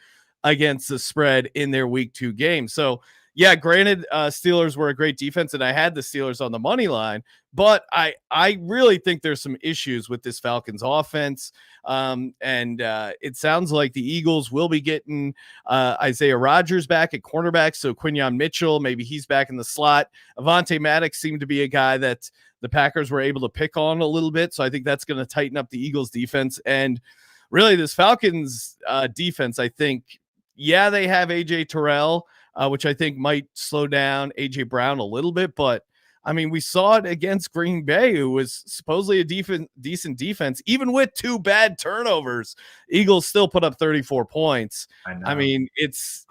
against the spread in their week two games. So, Yeah, granted, Steelers were a great defense, and I had the Steelers on the money line, but I really think there's some issues with this Falcons offense. And it sounds like the Eagles will be getting Isaiah Rodgers back at cornerback, so Quinyon Mitchell, maybe he's back in the slot. Avonte Maddox seemed to be a guy that the Packers were able to pick on a little bit, so I think that's going to tighten up the Eagles defense. And really, this Falcons defense, I think, yeah, they have A.J. Terrell, which I think might slow down A.J. Brown a little bit. But, I mean, we saw it against Green Bay, who was supposedly a decent defense. Even with 2 bad turnovers, Eagles still put up 34 points. I mean, it's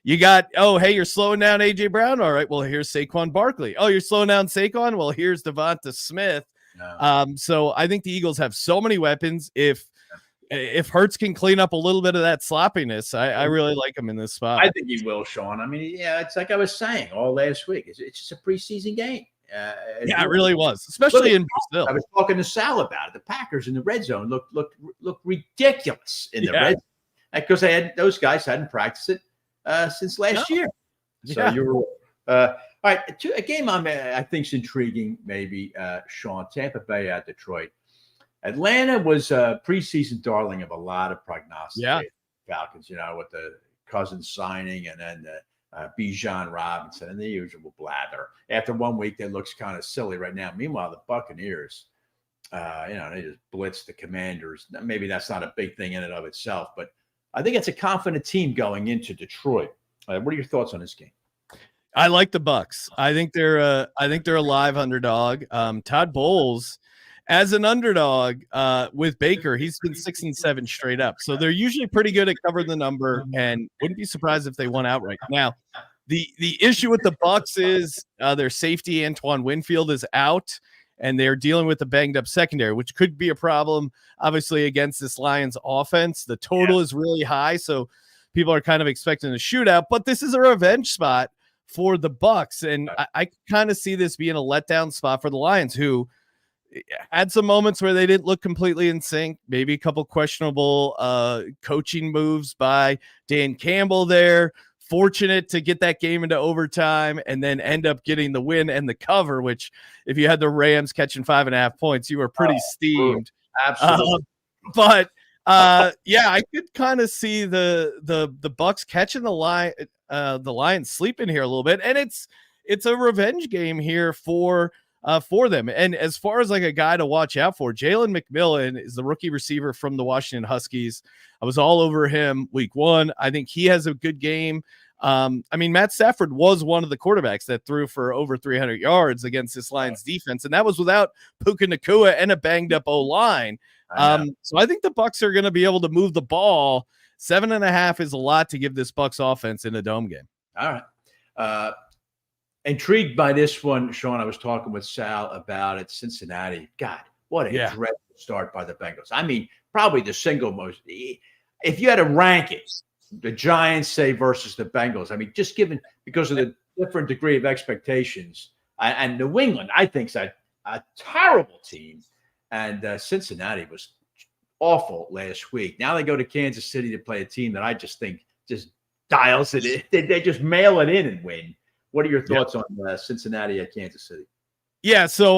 you got, oh, hey, you're slowing down A.J. Brown? All right, well, here's Saquon Barkley. Oh, you're slowing down Saquon? Well, here's Devonta Smith. No. So I think the Eagles have so many weapons. If Hurts can clean up a little bit of that sloppiness, I really like him in this spot. I think he will, Sean. I mean, yeah, it's like I was saying all last week. It's just a preseason game. It really was, especially in Brazil. I was talking to Sal about it. The Packers in the red zone look ridiculous in the red zone because those guys hadn't practiced it since last year. So you're all right. A game I think is intriguing, maybe, Sean. Tampa Bay at Detroit. Atlanta was a preseason darling of a lot of prognosticators. Falcons, with the Cousins signing and then Bijan Robinson and the usual blather. After 1 week, that looks kind of silly right now. Meanwhile, the Buccaneers, they just blitzed the Commanders. Maybe that's not a big thing in and of itself, but I think it's a confident team going into Detroit. What are your thoughts on this game? I like the Bucs. I think they're a live underdog. Todd Bowles, as an underdog with Baker, he's been 6-7 straight up. So they're usually pretty good at covering the number, and wouldn't be surprised if they won outright. Now, the issue with the Bucs is their safety Antoine Winfield is out, and they're dealing with the banged up secondary, which could be a problem, obviously, against this Lions offense. The total is really high, so people are kind of expecting a shootout. But this is a revenge spot for the Bucs, and I kind of see this being a letdown spot for the Lions, who had some moments where they didn't look completely in sync, maybe a couple questionable coaching moves by Dan Campbell there. Fortunate to get that game into overtime and then end up getting the win and the cover, which if you had the Rams catching 5.5 points, you were pretty steamed. Absolutely. But I could kind of see the Bucs catching the Lions sleeping here a little bit. And it's a revenge game here for them. And as far as like a guy to watch out for, Jalen McMillan is the rookie receiver from the Washington Huskies. I was all over him week 1. I think he has a good game. Matt Stafford was one of the quarterbacks that threw for over 300 yards against this Lions defense, and that was without Puka Nacua and a banged up O-line. So I think the Bucs are going to be able to move the ball. 7.5 is a lot to give this Bucs offense in a dome game. All right. Intrigued by this one, Sean. I was talking with Sal about it. Cincinnati. God, what a dreadful start by the Bengals. I mean, probably the single most. If you had to rank it, the Giants, say, versus the Bengals. I mean, just given because of the different degree of expectations, and New England, I think, is a terrible team, and Cincinnati was awful last week. Now they go to Kansas City to play a team that I just think just dials it in. They just mail it in and win. What are your thoughts on Cincinnati at Kansas City? Yeah, so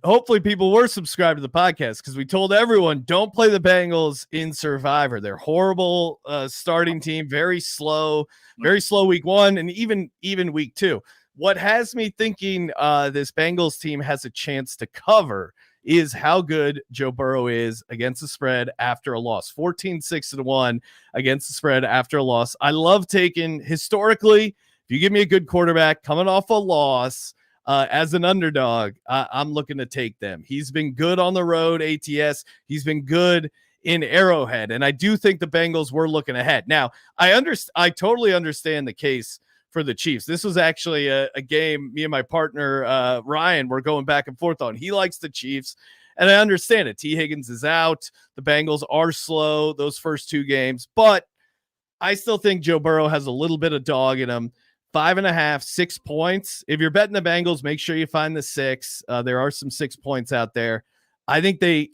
hopefully people were subscribed to the podcast because we told everyone don't play the Bengals in Survivor. They're horrible starting team, very slow week 1 and even week 2. What has me thinking this Bengals team has a chance to cover is how good Joe Burrow is against the spread after a loss. 14-6-1 against the spread after a loss. I love taking historically, if you give me a good quarterback coming off a loss as an underdog, I'm looking to take them. He's been good on the road, ATS. He's been good in Arrowhead. And I do think the Bengals were looking ahead. Now, I totally understand the case for the Chiefs. This was actually a game me and my partner, Ryan, were going back and forth on. He likes the Chiefs, and I understand it. T. Higgins is out. The Bengals are slow those first 2 games, but I still think Joe Burrow has a little bit of dog in him. 5.5, 6 points. If you're betting the Bengals, make sure you find the 6. There are some 6 points out there. I think they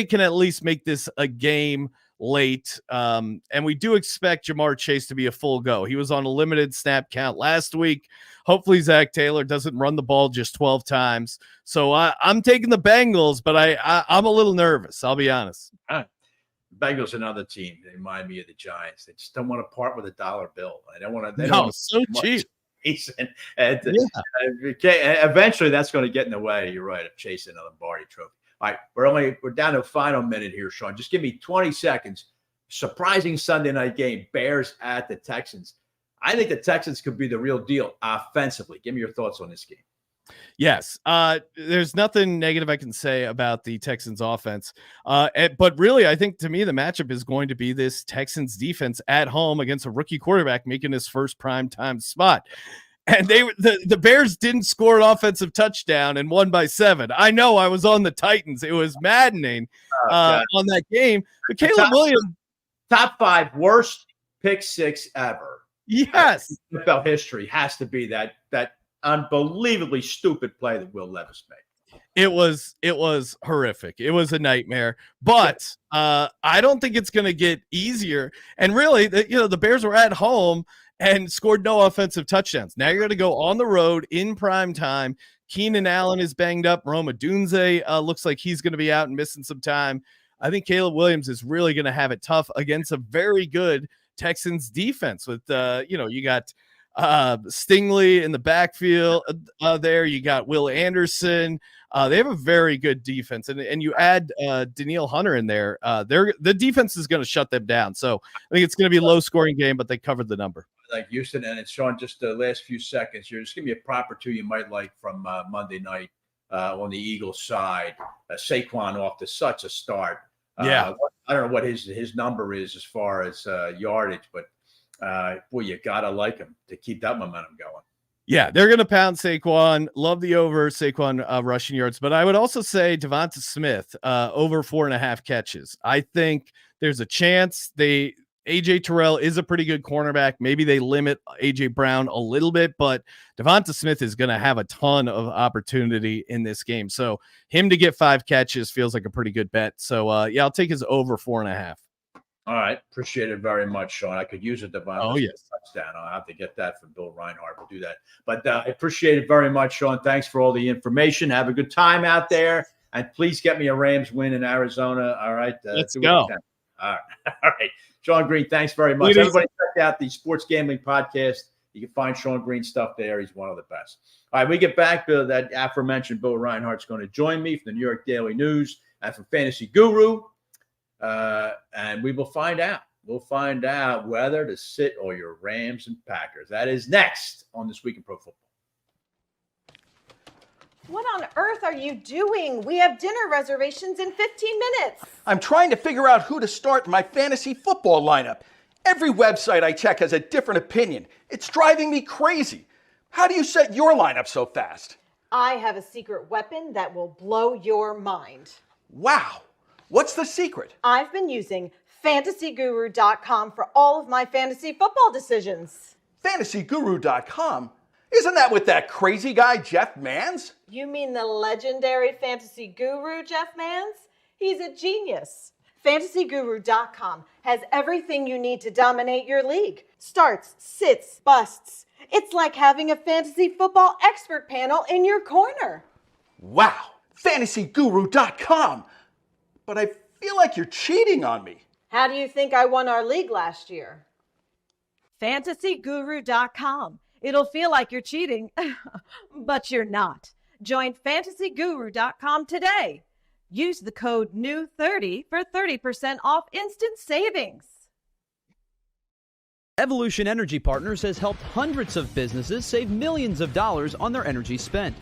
can at least make this a game late. And we do expect Jamar Chase to be a full go. He was on a limited snap count last week. Hopefully Zach Taylor doesn't run the ball just 12 times. So I'm taking the Bengals, but I'm a little nervous. I'll be honest. Bengals another team. They remind me of the Giants. They just don't want to part with a dollar bill. They don't want to. No, so cheap. Eventually, that's going to get in the way. You're right, of chasing a Lombardi Trophy. All right, we're down to a final minute here, Sean. Just give me 20 seconds. Surprising Sunday night game, Bears at the Texans. I think the Texans could be the real deal offensively. Give me your thoughts on this game. Yes. There's nothing negative I can say about the Texans offense. But really, I think to me, the matchup is going to be this Texans defense at home against a rookie quarterback making his first primetime spot. And the Bears didn't score an offensive touchdown and won by 7. I know, I was on the Titans. It was maddening on that game. But Caleb Williams, top 5 worst pick six ever. Yes. NFL history has to be that unbelievably stupid play that Will Levis made. It was horrific. It was a nightmare. But I don't think it's going to get easier. And really, the Bears were at home and scored no offensive touchdowns. Now you're going to go on the road in prime time. Keenan Allen is banged up. Rome Odunze looks like he's going to be out and missing some time. I think Caleb Williams is really going to have it tough against a very good Texans defense with, you got Stingley in the backfield there. You got Will Anderson. They have a very good defense, and you add Danielle Hunter in there. The defense is going to shut them down. So I think it's going to be a low-scoring game, but they covered the number. Like Houston, and it's Sean. Just the last few seconds here. Just give me a prop or two you might like from Monday night on the Eagles side. Saquon off to such a start. Yeah, I don't know what his number is as far as yardage, but boy, you gotta like him to keep that momentum going. Yeah, they're going to pound Saquon. Love the over Saquon rushing yards. But I would also say Devonta Smith over 4.5 catches. I think there's a chance AJ Terrell is a pretty good cornerback. Maybe they limit AJ Brown a little bit, but Devonta Smith is going to have a ton of opportunity in this game. So him to get 5 catches feels like a pretty good bet. So I'll take his over 4.5. All right. Appreciate it very much, Sean. I could use a Devonta yes. touchdown. I'll have to get that from Bill Reinhard. We'll do that. But I appreciate it very much, Sean. Thanks for all the information. Have a good time out there. And please get me a Rams win in Arizona. All right. Let's go. All right. Sean Green, thanks very much. Everybody check out the Sports Gambling Podcast. You can find Sean Green stuff there. He's one of the best. All right, we get back to that aforementioned Bill Reinhardt's going to join me from the New York Daily News and from Fantasy Guru. And we will find out. We'll find out whether to sit all your Rams and Packers. That is next on This Week in Pro Football. What on earth are you doing? We have dinner reservations in 15 minutes. I'm trying to figure out who to start in my fantasy football lineup. Every website I check has a different opinion. It's driving me crazy. How do you set your lineup so fast? I have a secret weapon that will blow your mind. Wow. What's the secret? I've been using fantasyguru.com for all of my fantasy football decisions. Fantasyguru.com? Isn't that with that crazy guy, Jeff Mans? You mean the legendary fantasy guru, Jeff Mans? He's a genius. Fantasyguru.com has everything you need to dominate your league. Starts, sits, busts. It's like having a fantasy football expert panel in your corner. Wow, fantasyguru.com. But I feel like you're cheating on me. How do you think I won our league last year? Fantasyguru.com. It'll feel like you're cheating, but you're not. Join fantasyguru.com today. Use the code NEW30 for 30% off instant savings. Evolution Energy Partners has helped hundreds of businesses save millions of dollars on their energy spent.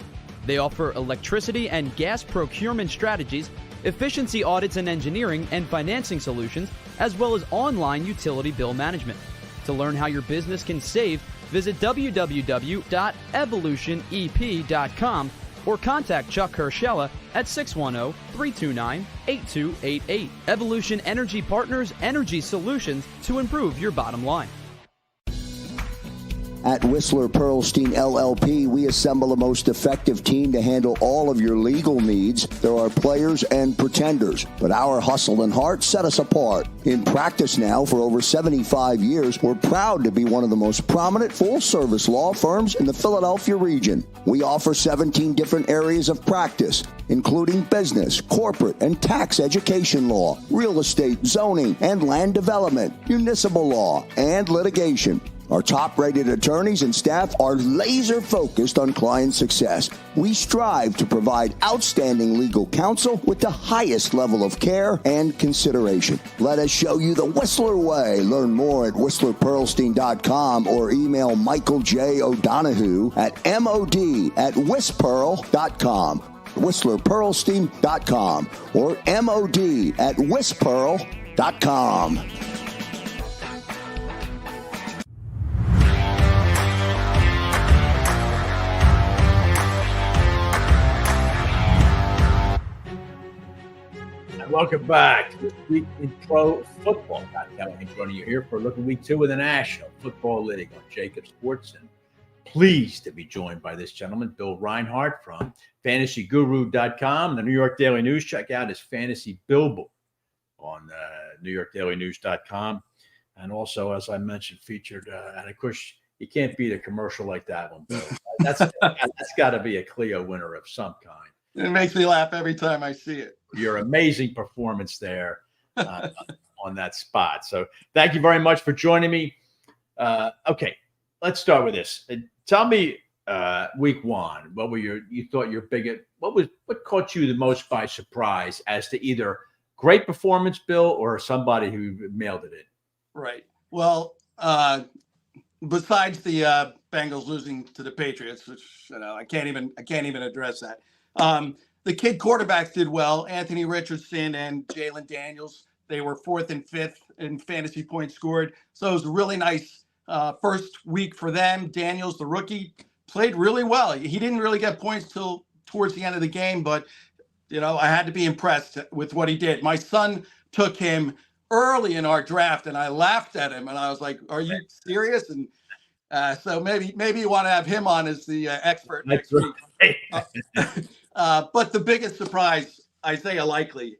They offer electricity and gas procurement strategies, efficiency audits and engineering and financing solutions, as well as online utility bill management. To learn how your business can save, visit www.evolutionep.com or contact Chuck Herschella at 610-329-8288. Evolution Energy Partners, energy solutions to improve your bottom line. At Whistler Pearlstein LLP, we assemble the most effective team to handle all of your legal needs. There are players and pretenders, but our hustle and heart set us apart. In practice now for over 75 years, we're proud to be one of the most prominent full-service law firms in the Philadelphia region. We offer 17 different areas of practice, including business, corporate, and tax education law, real estate, zoning, and land development, municipal law, and litigation. Our top-rated attorneys and staff are laser-focused on client success. We strive to provide outstanding legal counsel with the highest level of care and consideration. Let us show you the Whistler way. Learn more at WhistlerPearlstein.com or email Michael J. O'Donohue at mod@WhisPearl.com. WhistlerPearlstein.com or mod@WhisPearl.com. Welcome back to This Week in Pro Football. Callahan joining you here for a look at Week 2 of the National Football League on JAKIB Sports. And pleased to be joined by this gentleman, Bill Reinhard from FantasyGuru.com, the New York Daily News. Check out his Fantasy Billboard on NewYorkDailyNews.com. And also, as I mentioned, featured, and of course, you can't beat a commercial like that one, Bill. That's got to be a Clio winner of some kind. It makes me laugh every time I see it. Your amazing performance there on that spot. So thank you very much for joining me. Okay, let's start with this. Tell me, week 1, what were you thought your biggest, what caught you the most by surprise as to either great performance, Bill, or somebody who mailed it in? Right. Well, besides the Bengals losing to the Patriots, which I can't even address that. The kid quarterbacks did well. Anthony Richardson and Jalen Daniels, they were 4th and 5th in fantasy points scored. So it was a really nice first week for them. Daniels, the rookie, played really well. He didn't really get points till towards the end of the game, but I had to be impressed with what he did. My son took him early in our draft, and I laughed at him, and I was like, "Are you serious?" And so maybe you want to have him on as the expert next week. But the biggest surprise, Isaiah Likely.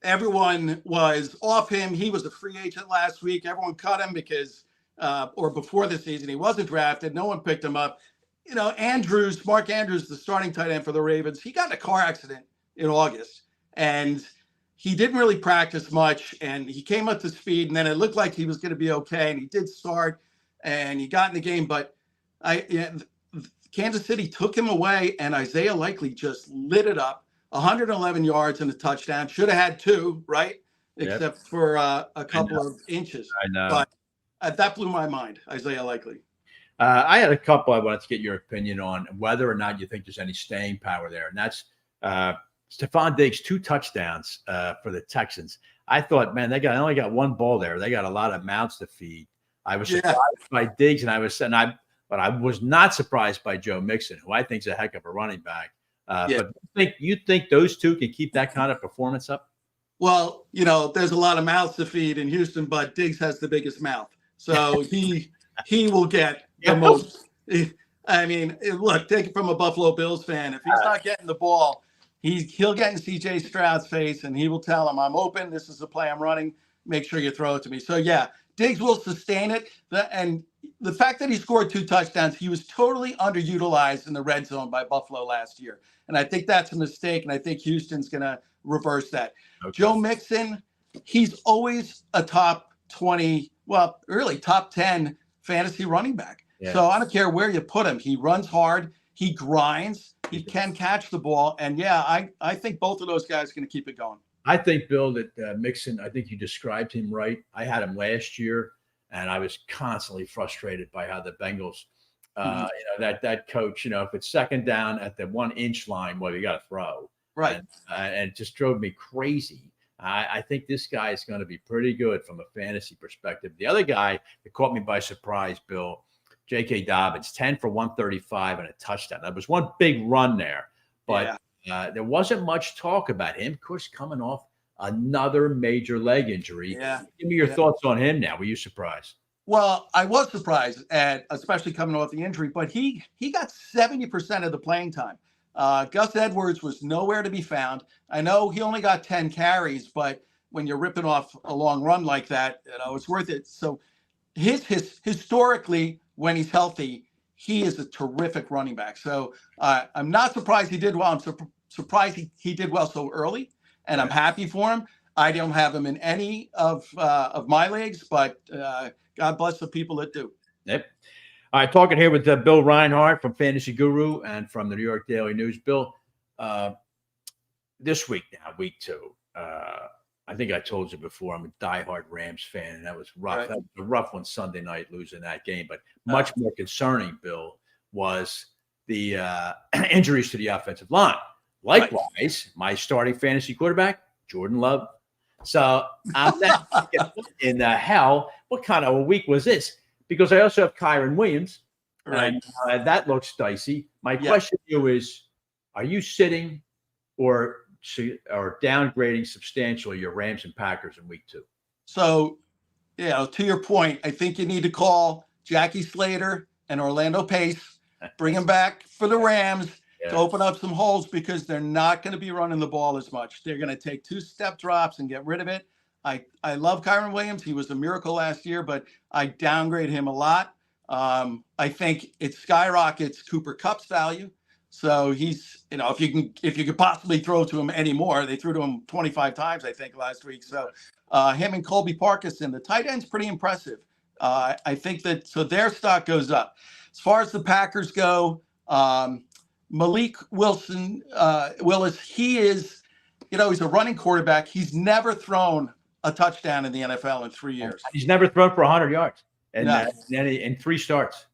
Everyone was off him. He was a free agent last week. Everyone cut him because, or before the season, he wasn't drafted. No one picked him up. Mark Andrews, the starting tight end for the Ravens, he got in a car accident in August, and he didn't really practice much, and he came up to speed, and then it looked like he was going to be okay, and he did start, and he got in the game, but Kansas City took him away, and Isaiah Likely just lit it up. 111 yards and a touchdown. Should have had 2, right? Except for a couple of inches. I know. But that blew my mind, Isaiah Likely. I had a couple I wanted to get your opinion on whether or not you think there's any staying power there. And that's Stephon Diggs, 2 touchdowns for the Texans. I thought, man, they only got 1 ball there. They got a lot of mouths to feed. I was surprised by Diggs, but I was not surprised by Joe Mixon, who I think is a heck of a running back. But you think those two can keep that kind of performance up? Well, there's a lot of mouths to feed in Houston, but Diggs has the biggest mouth. So he will get the most. I mean, look, take it from a Buffalo Bills fan. If he's not getting the ball, he'll get in C.J. Stroud's face, and he will tell him, "I'm open. This is the play I'm running. Make sure you throw it to me." So, Diggs will sustain it. And the fact that he scored 2 touchdowns, he was totally underutilized in the red zone by Buffalo last year. And I think that's a mistake, and I think Houston's going to reverse that. Okay. Joe Mixon, he's always a top 20, well, really top 10 fantasy running back. Yeah. So I don't care where you put him. He runs hard. He grinds. He can catch the ball. And, I think both of those guys are going to keep it going. I think, Bill, that Mixon, I think you described him right. I had him last year, and I was constantly frustrated by how the Bengals, that coach, if it's second down at the 1-inch line, well, you got to throw. Right. And it just drove me crazy. I think this guy is going to be pretty good from a fantasy perspective. The other guy that caught me by surprise, Bill, J.K. Dobbins, 10 for 135 and a touchdown. That was one big run there, but there wasn't much talk about him. Of course, coming off another major leg injury. Yeah. Give me your thoughts on him now. Were you surprised? Well, I was surprised at, especially coming off the injury, but he got 70% of the playing time. Gus Edwards was nowhere to be found. I know he only got 10 carries, but when you're ripping off a long run like that, it's worth it. So his historically, when he's healthy, he is a terrific running back. So I'm not surprised he did well. I'm surprised he did well so early, and I'm happy for him. I don't have him in any of my leagues, but God bless the people that do. Yep. All right, talking here with Bill Reinhard from Fantasy Guru and from the New York Daily News. Bill, this week now, week 2, I think I told you before, I'm a diehard Rams fan, and that was rough. Right. That was a rough one Sunday night, losing that game. But much more concerning, Bill, was the injuries to the offensive line. Likewise, my starting fantasy quarterback, Jordan Love. So I'm not in hell. What kind of a week was this? Because I also have Kyron Williams, and that looks dicey. My question to you is, are you sitting or downgrading substantially your Rams and Packers in week 2? So, to your point, I think you need to call Jackie Slater and Orlando Pace, bring them back for the Rams to open up some holes, because they're not going to be running the ball as much. They're going to take 2-step drops and get rid of it. I love Kyron Williams. He was a miracle last year, but I downgrade him a lot. I think it skyrockets Cooper Kupp's value. So he's, if you could possibly throw to him anymore, they threw to him 25 times, I think, last week. So him and Colby Parkinson, the tight end's pretty impressive. I think so their stock goes up. As far as the Packers go, Malik Willis, he is, he's a running quarterback. He's never thrown a touchdown in the NFL in 3 years. He's never thrown for 100 yards in 3 starts.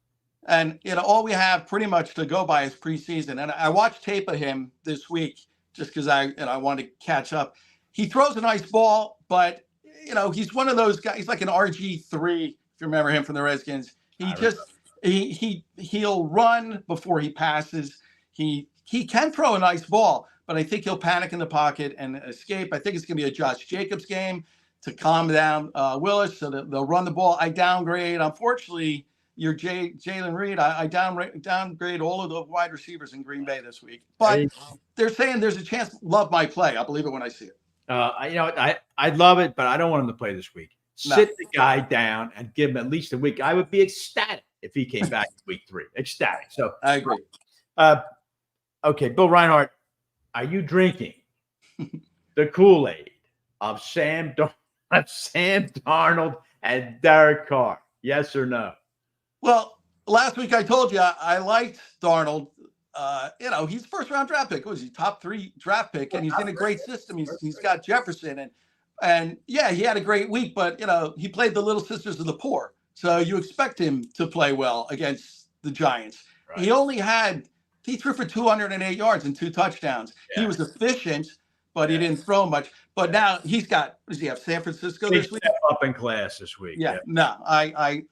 And, all we have pretty much to go by is preseason. And I watched tape of him this week just because I wanted to catch up. He throws a nice ball, but, he's one of those guys. He's like an RG3, if you remember him from the Redskins. He'll run before he passes. He can throw a nice ball, but I think he'll panic in the pocket and escape. I think it's going to be a Josh Jacobs game to calm down Willis, so that they'll run the ball. I downgrade. Unfortunately, your Jalen Reed, I downgrade all of the wide receivers in Green Bay this week. But they're saying there's a chance Love might play. I'll believe it when I see it. I'd love it, but I don't want him to play this week. Sit the guy down and give him at least a week. I would be ecstatic if he came back week 3. Ecstatic. So I agree. Okay, Bill Reinhard, are you drinking the Kool-Aid of Sam Darnold and Derek Carr? Yes or no? Well, last week I told you I liked Darnold. He's first-round draft pick. Was he top 3 draft pick? And he's in a great system. He's got Jefferson, and he had a great week. But he played the Little Sisters of the Poor, so you expect him to play well against the Giants. Right. He threw for 208 yards and 2 touchdowns. Yeah. He was efficient, but he didn't throw much. But now he's got, does he have San Francisco this week? Up in class this week. Yeah. No, I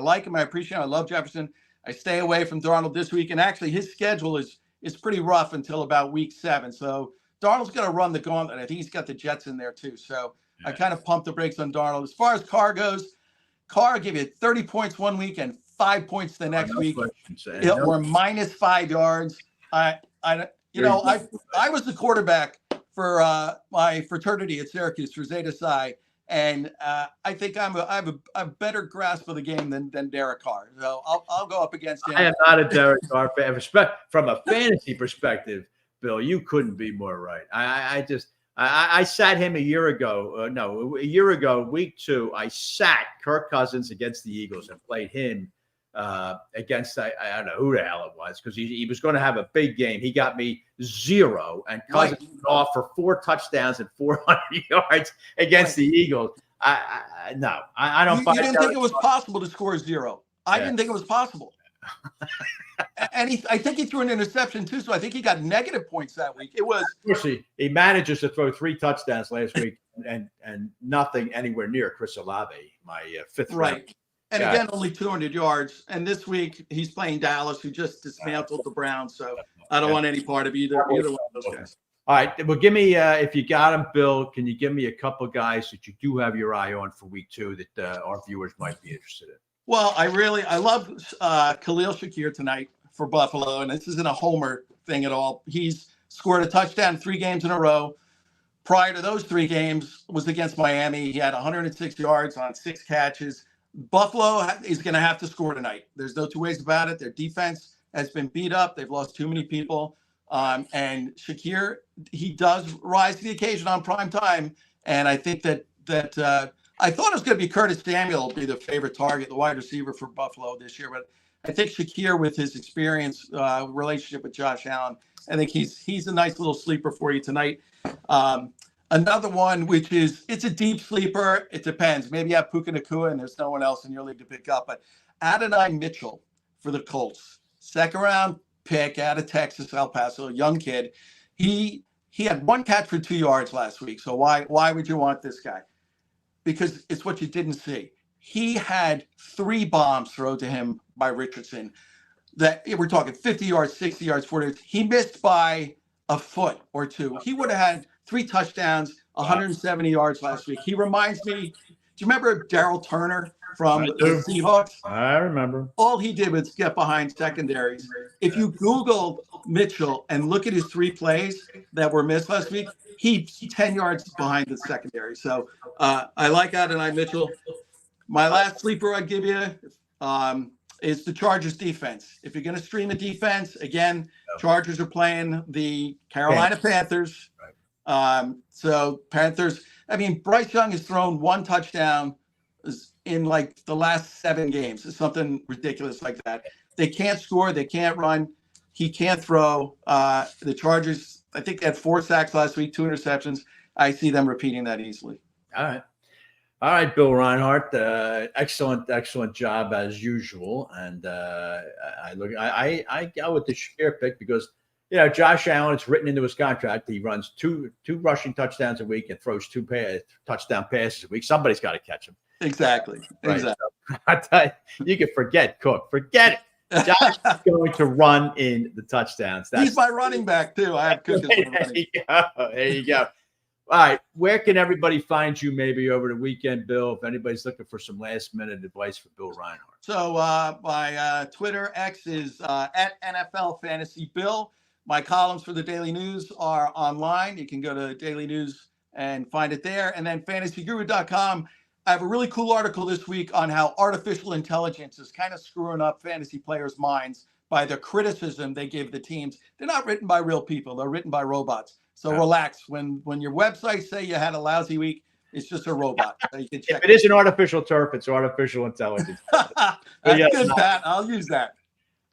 like him. I appreciate him. I love Jefferson. I stay away from Darnold this week. And actually his schedule is pretty rough until about week 7. So Darnold's going to run the gauntlet. I think he's got the Jets in there too. So I kind of pumped the brakes on Darnold. As far as Carr goes, Carr gave you 30 points one week and 5 points the next week. Or minus 5 yards. I was the quarterback for my fraternity at Syracuse for Zeta Psi, and I think I have a better grasp of the game than Derek Carr. So I'll go up against him. I am not a Derek Carr fan. From a fantasy perspective, Bill, you couldn't be more right. I sat him a year ago, week 2, I sat Kirk Cousins against the Eagles and played him against, I don't know who the hell it was, because he was going to have a big game. He got me 0, and Cousins went off for 4 touchdowns and 400 yards against the Eagles. I don't. You didn't think it was possible to score 0. I didn't think it was possible. And I think he threw an interception too, so I think he got negative points that week. It was he manages to throw 3 touchdowns last week and nothing anywhere near Chris Olave, my 5th round. And again, only 200 yards. And this week he's playing Dallas, who just dismantled the Browns. So I don't want any part of either one of those guys. All right. Well, give me, if you got them, Bill, can you give me a couple guys that you do have your eye on for week 2 that our viewers might be interested in? Well, I love Khalil Shakir tonight for Buffalo, and this isn't a homer thing at all. He's scored a touchdown 3 games in a row. Prior to those 3 games was against Miami. He had 106 yards on 6 catches. Buffalo is going to have to score tonight. There's no two ways about it. Their defense has been beat up. They've lost too many people. And Shakir, he does rise to the occasion on prime time. And I think that I thought it was going to be Curtis Samuel be the favorite target, the wide receiver for Buffalo this year. But I think Shakir, with his experience, relationship with Josh Allen, I think he's a nice little sleeper for you tonight. Another one, which it's a deep sleeper. It depends. Maybe you have Puka Nacua and there's no one else in your league to pick up. But Adonai Mitchell for the Colts, 2nd round pick out of Texas, El Paso, young kid. He had 1 catch for 2 yards last week. So why would you want this guy? Because it's what you didn't see. He had 3 bombs thrown to him by Richardson. That we're talking 50 yards, 60 yards, 40 yards. He missed by a foot or 2. He would have had 3 touchdowns, 170 yards last week. He reminds me, do you remember Darryl Turner from the Seahawks? I remember. All he did was get behind secondaries. If you Google Mitchell and look at his 3 plays that were missed last week, he's 10 yards behind the secondary. So I like Adonai Mitchell. My last sleeper I'd give you is the Chargers defense. If you're going to stream a defense, again, Chargers are playing the Carolina Panthers. So Panthers, I mean, Bryce Young has thrown 1 touchdown in like the last 7 games. It's something ridiculous like that. They can't score. They can't run. He can't throw. The Chargers, I think they had 4 sacks last week, 2 interceptions. I see them repeating that easily. All right, Bill Reinhard. Excellent job as usual. And I go with the Shakir pick because, you know, Josh Allen, it's written into his contract. He runs two rushing touchdowns a week and throws 2 touchdown passes a week. Somebody's got to catch him. Exactly. Right. Exactly. So, I tell you can forget Cook. Forget it. Josh is going to run in the touchdowns. He's my running back, too. I have Cook as my running back. There you go. All right. Where can everybody find you maybe over the weekend, Bill, if anybody's looking for some last-minute advice for Bill Reinhard? So my Twitter X is at NFL Fantasy Bill. My columns for the Daily News are online. You can go to Daily News and find it there. And then fantasyguru.com. I have a really cool article this week on how artificial intelligence is kind of screwing up fantasy players' minds by the criticism they give the teams. They're not written by real people. They're written by robots. So relax. When your websites say you had a lousy week, it's just a robot. You can check if it is an artificial turf, it's artificial intelligence. That's good, Pat. I'll use that.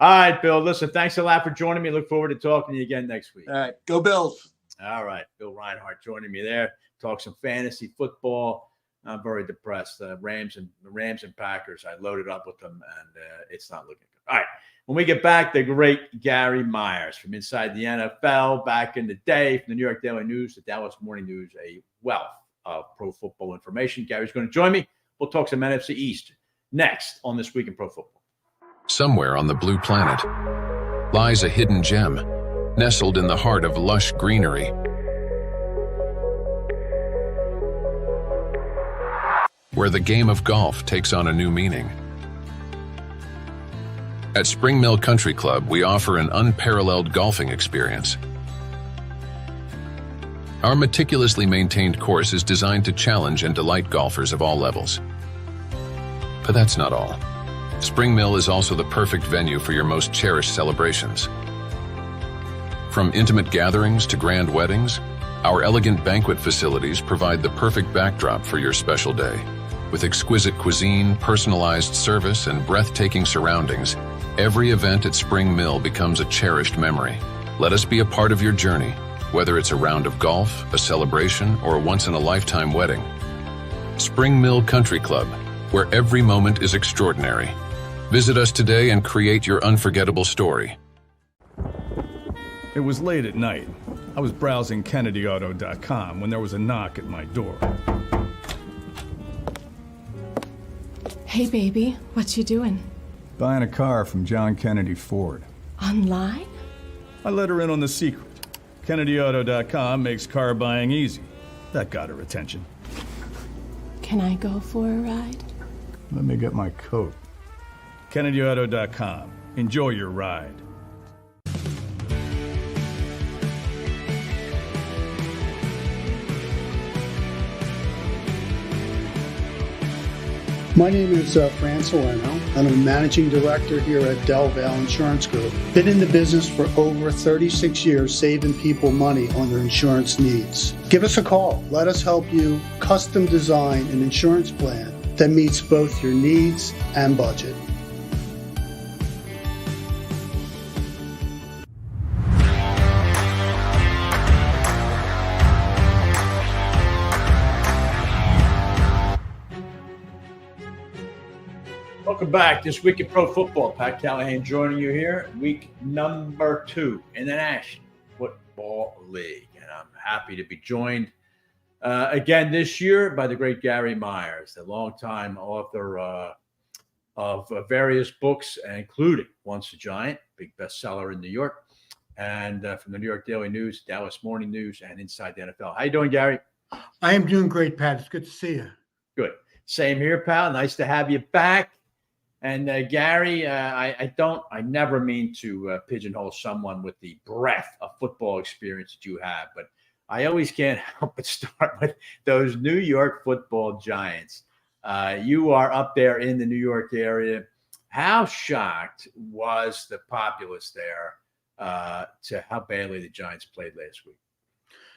All right, Bill. Listen, thanks a lot for joining me. Look forward to talking to you again next week. All right. Go Bills. All right. Bill Reinhard joining me there. Talk some fantasy football. I'm very depressed. Rams and Packers. I loaded up with them, and it's not looking good. All right. When we get back, the great Gary Myers from inside the NFL back in the day, from the New York Daily News, the Dallas Morning News, a wealth of pro football information. Gary's going to join me. We'll talk some NFC East next on This Week in Pro Football. Somewhere on the blue planet lies a hidden gem, nestled in the heart of lush greenery. Where the game of golf takes on a new meaning. At Spring Mill Country Club, we offer an unparalleled golfing experience. Our meticulously maintained course is designed to challenge and delight golfers of all levels. But that's not all. Spring Mill is also the perfect venue for your most cherished celebrations. From intimate gatherings to grand weddings, our elegant banquet facilities provide the perfect backdrop for your special day. With exquisite cuisine, personalized service, and breathtaking surroundings, every event at Spring Mill becomes a cherished memory. Let us be a part of your journey, whether it's a round of golf, a celebration, or a once-in-a-lifetime wedding. Spring Mill Country Club, where every moment is extraordinary. Visit us today and create your unforgettable story. It was late at night. I was browsing KennedyAuto.com when there was a knock at my door. Hey, baby, what you doing? Buying a car from John Kennedy Ford. Online? I let her in on the secret. KennedyAuto.com makes car buying easy. That got her attention. Can I go for a ride? Let me get my coat. KennedyAuto.com. Enjoy your ride. My name is Fran Salerno, and I'm a managing director here at Del Valle Insurance Group. Been in the business for over 36 years, saving people money on their insurance needs. Give us a call. Let us help you custom design an insurance plan that meets both your needs and budget. Welcome back. This week in pro football, Pat Callahan joining you here. Week number 2 in the National Football League. And I'm happy to be joined again this year by the great Gary Myers, the longtime author of various books, including Once a Giant, big bestseller in New York, and from the New York Daily News, Dallas Morning News, and Inside the NFL. How you doing, Gary? I am doing great, Pat. It's good to see you. Good. Same here, pal. Nice to have you back. And Gary, I never mean to pigeonhole someone with the breadth of football experience that you have, but I always can't help but start with those New York Football Giants. You are up there in the New York area. How shocked was the populace there to how badly the Giants played last week?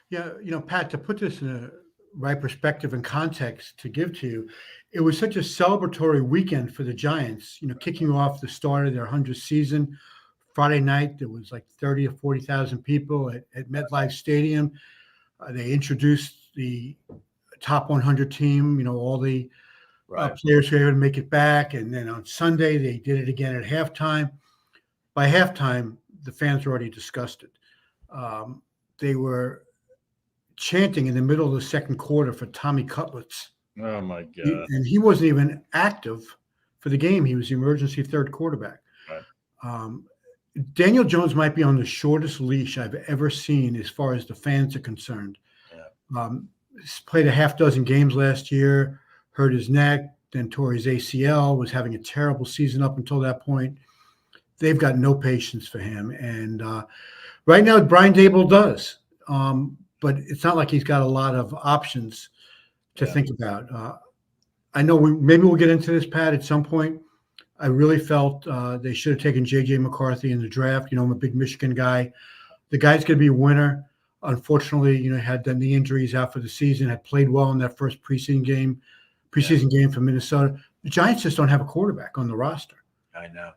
Yeah, Pat, to put this in a right perspective and context to give to you, it was such a celebratory weekend for the Giants, kicking off the start of their 100th season. Friday night, there was like 30 or 40,000 people at MetLife Stadium. They introduced the top 100 team, all the players who were able to make it back. And then on Sunday, they did it again at halftime. By halftime, the fans were already disgusted. They were chanting in the middle of the second quarter for Tommy Cutlets. Oh, my God. And he wasn't even active for the game. He was the emergency third quarterback. Right. Daniel Jones might be on the shortest leash I've ever seen as far as the fans are concerned. Yeah. He's played a half dozen games last year, hurt his neck, then tore his ACL, was having a terrible season up until that point. They've got no patience for him. And right now, Brian Daboll does. But it's not like he's got a lot of options to think about. I know maybe we'll get into this, Pat, at some point. I really felt they should have taken J.J. McCarthy in the draft. I'm a big Michigan guy. The guy's going to be a winner. Unfortunately, had the knee injuries out for the season, had played well in that first preseason game for Minnesota. The Giants just don't have a quarterback on the roster. I know.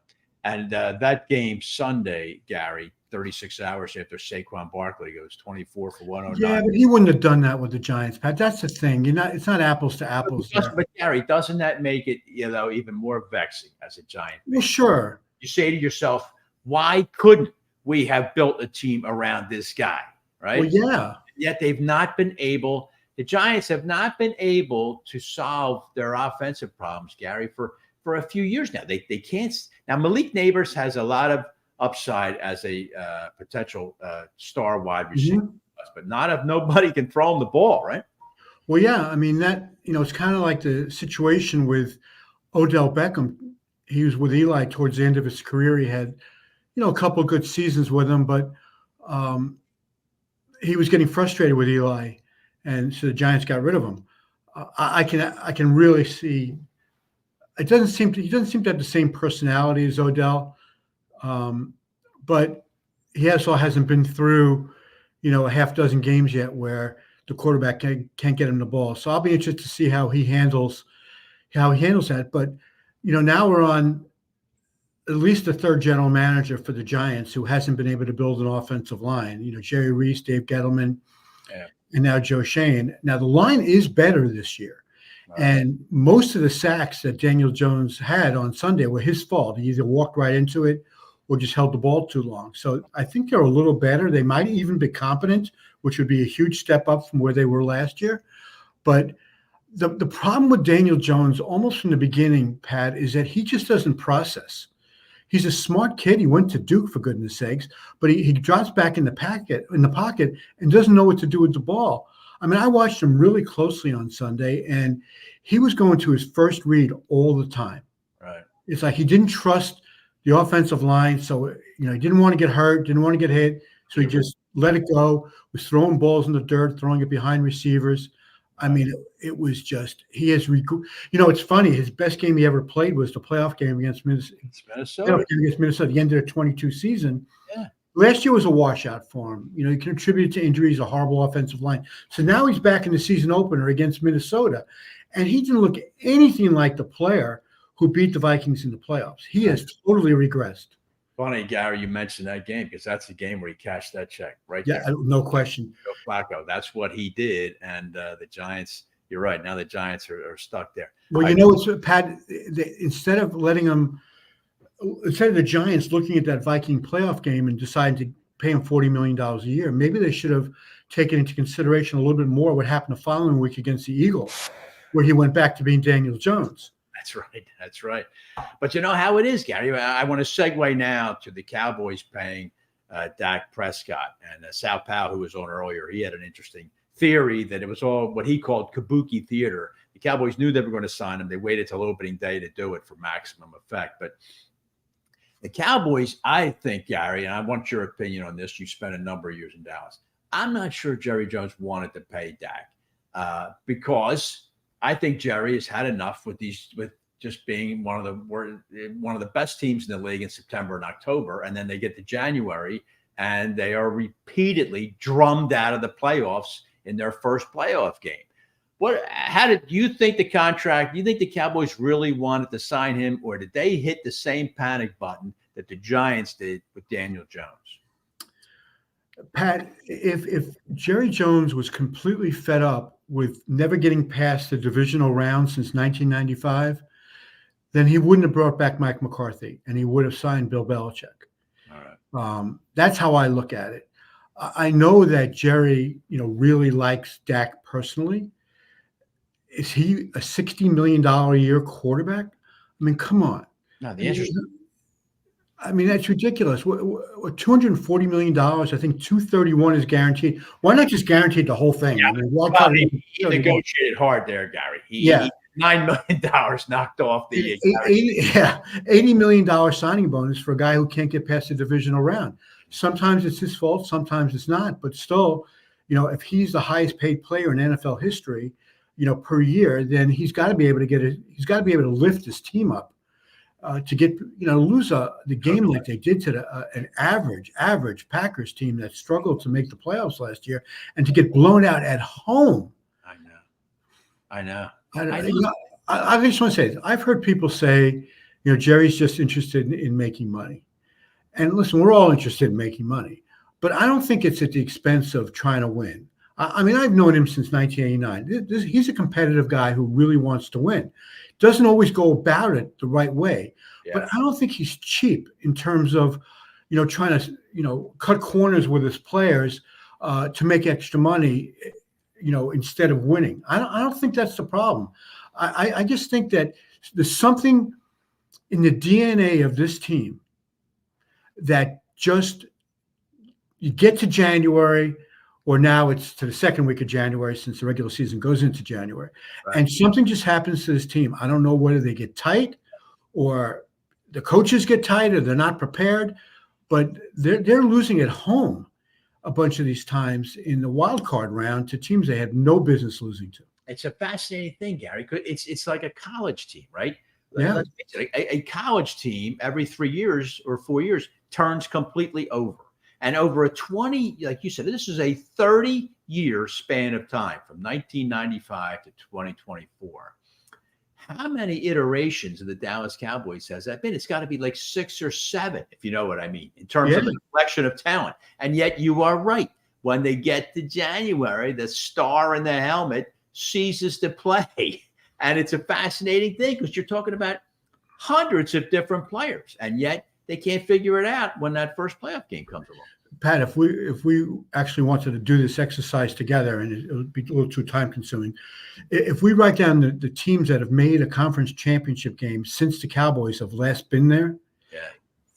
And that game Sunday, Gary, 36 hours after Saquon Barkley goes 24 for 109. Yeah, but he wouldn't have done that with the Giants, Pat. That's the thing. It's not apples to apples. But Gary, doesn't that make it, even more vexing as a Giant? Well, sure. You say to yourself, why couldn't we have built a team around this guy, right? Well, yeah. Yet the Giants have not been able to solve their offensive problems, Gary, for a few years now. They can't. Now, Malik Neighbors has a lot of upside as a potential star wide receiver, but nobody can throw him the ball, right? Well, yeah. I mean, that, it's kind of like the situation with Odell Beckham. He was with Eli towards the end of his career. He had, a couple of good seasons with him, but he was getting frustrated with Eli, and so the Giants got rid of him. I can really see. He doesn't seem to have the same personality as Odell. But he also hasn't been through, a half dozen games yet where the quarterback can't get him the ball. So I'll be interested to see how he handles that. But, now we're on at least the third general manager for the Giants who hasn't been able to build an offensive line. Jerry Reese, Dave Gettleman, and now Joe Shane. Now the line is better this year. Wow. And most of the sacks that Daniel Jones had on Sunday were his fault. He either walked right into it or just held the ball too long. So I think they're a little better. They might even be competent, which would be a huge step up from where they were last year. But the problem with Daniel Jones almost from the beginning, Pat, is that he just doesn't process. He's a smart kid. He went to Duke, for goodness sakes, but he drops back in the pocket and doesn't know what to do with the ball. I mean, I watched him really closely on Sunday, and he was going to his first read all the time. Right. It's like he didn't trust the offensive line, so he didn't want to get hurt, didn't want to get hit, so he just let it go. Was throwing balls in the dirt, throwing it behind receivers. I mean, it was just it's funny. His best game he ever played was the playoff game against Minnesota. The end of the 22 season. Yeah. Last year was a washout for him. He contributed to injuries, a horrible offensive line. So now he's back in the season opener against Minnesota, and he didn't look anything like the player who beat the Vikings in the playoffs. He has totally regressed. Funny, Gary, you mentioned that game because that's the game where he cashed that check, right? Yeah, there. no question. Joe Flacco, that's what he did, and the Giants. You're right. Now the Giants are stuck there. Well, it's Pat. Instead of the Giants looking at that Viking playoff game and deciding to pay him $40 million a year, maybe they should have taken into consideration a little bit more what happened the following week against the Eagles, where he went back to being Daniel Jones. That's right. But you know how it is, Gary. I want to segue now to the Cowboys paying Dak Prescott. And Sal Paolantonio, who was on earlier, he had an interesting theory that it was all what he called kabuki theater. The Cowboys knew they were going to sign him. They waited till opening day to do it for maximum effect. But the Cowboys, I think, Gary, and I want your opinion on this. You spent a number of years in Dallas. I'm not sure Jerry Jones wanted to pay Dak because I think Jerry has had enough with just being one of the best teams in the league in September and October, and then they get to January and they are repeatedly drummed out of the playoffs in their first playoff game. Do you think the contract? Do you think the Cowboys really wanted to sign him, or did they hit the same panic button that the Giants did with Daniel Jones? Pat, if Jerry Jones was completely fed up with never getting past the divisional round since 1995, then he wouldn't have brought back Mike McCarthy, and he would have signed Bill Belichick. All right. That's how I look at it. I know that Jerry, really likes Dak personally. Is he a $60 million a year quarterback? I mean, come on. No, the answer is I mean, that's ridiculous. $240 million, I think $231 is guaranteed. Why not just guarantee the whole thing? Yeah. I mean, he negotiated hard there, Gary. He $9 million knocked off the $80 million signing bonus for a guy who can't get past the divisional round. Sometimes it's his fault, sometimes it's not. But still, if he's the highest paid player in NFL history, per year, then he's got to be able to lift his team up. To get lose the game like they did to an average Packers team that struggled to make the playoffs last year, and to get blown out at home. I know. I just want to say this. I've heard people say, Jerry's just interested in making money, and listen, we're all interested in making money, but I don't think it's at the expense of trying to win. I mean, I've known him since 1989. He's a competitive guy who really wants to win. Doesn't always go about it the right way, but I don't think he's cheap in terms of, trying to, cut corners with his players to make extra money, instead of winning. I don't think that's the problem. I just think that there's something in the DNA of this team that just you get to January, or now it's to the second week of January since the regular season goes into January. Right. And something just happens to this team. I don't know whether they get tight or the coaches get tight or they're not prepared, but they're losing at home a bunch of these times in the wild card round to teams they had no business losing to. It's a fascinating thing, Gary. It's like a college team, right? Yeah. A college team every 3 years or 4 years turns completely over. And over a 20, like you said, this is a 30-year span of time from 1995 to 2024. How many iterations of the Dallas Cowboys has that been? It's got to be like 6 or 7, if you know what I mean, in terms of the collection of talent. And yet you are right. When they get to January, the star in the helmet ceases to play. And it's a fascinating thing because you're talking about hundreds of different players. And yet they can't figure it out when that first playoff game comes along. Pat, if we actually wanted to do this exercise together, and it would be a little too time consuming, if we write down the teams that have made a conference championship game since the Cowboys have last been there,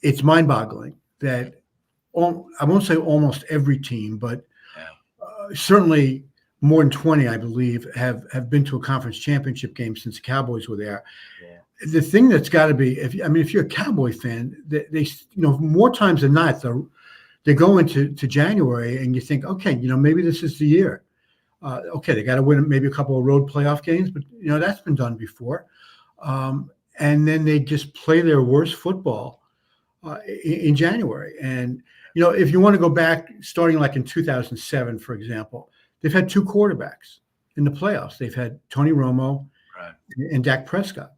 it's mind-boggling that I won't say almost every team, but certainly more than 20, I believe, have been to a conference championship game since the Cowboys were there. Yeah. The thing that's got to be, if you're a Cowboy fan, they more times than not, they go into January and you think, okay, maybe this is the year. Okay, they got to win maybe a couple of road playoff games, but that's been done before. And then they just play their worst football in January. And if you want to go back, starting like in 2007, for example, they've had 2 quarterbacks in the playoffs. They've had Tony Romo and Dak Prescott.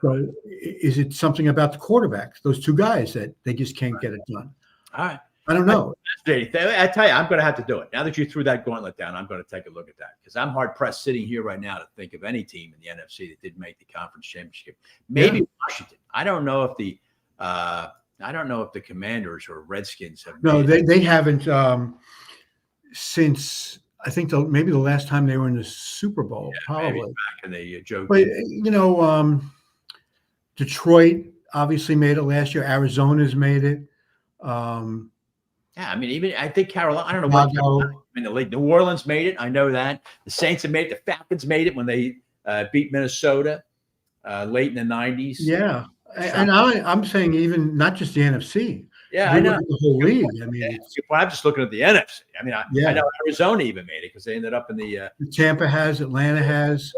So is it something about the quarterbacks, those 2 guys, that they just can't get it done? All right. I don't know. I tell you, I'm going to have to do it. Now that you threw that gauntlet down, I'm going to take a look at that, because I'm hard-pressed sitting here right now to think of any team in the NFC that didn't make the conference championship. Maybe Washington. I don't know if the Commanders or Redskins have. No, they haven't since, I think, maybe the last time they were in the Super Bowl, probably. Back in the Joe. But Detroit obviously made it last year. Arizona's made it. Yeah, I mean, even I think Carolina. I don't know what in the league. New Orleans made it. I know that the Saints have made it. The Falcons made it when they beat Minnesota late in the '90s. Yeah, and I'm saying even not just the NFC. Yeah, I know the whole league. I mean, I'm just looking at the NFC. I mean, I know Arizona even made it because they ended up in the. Tampa has, Atlanta has,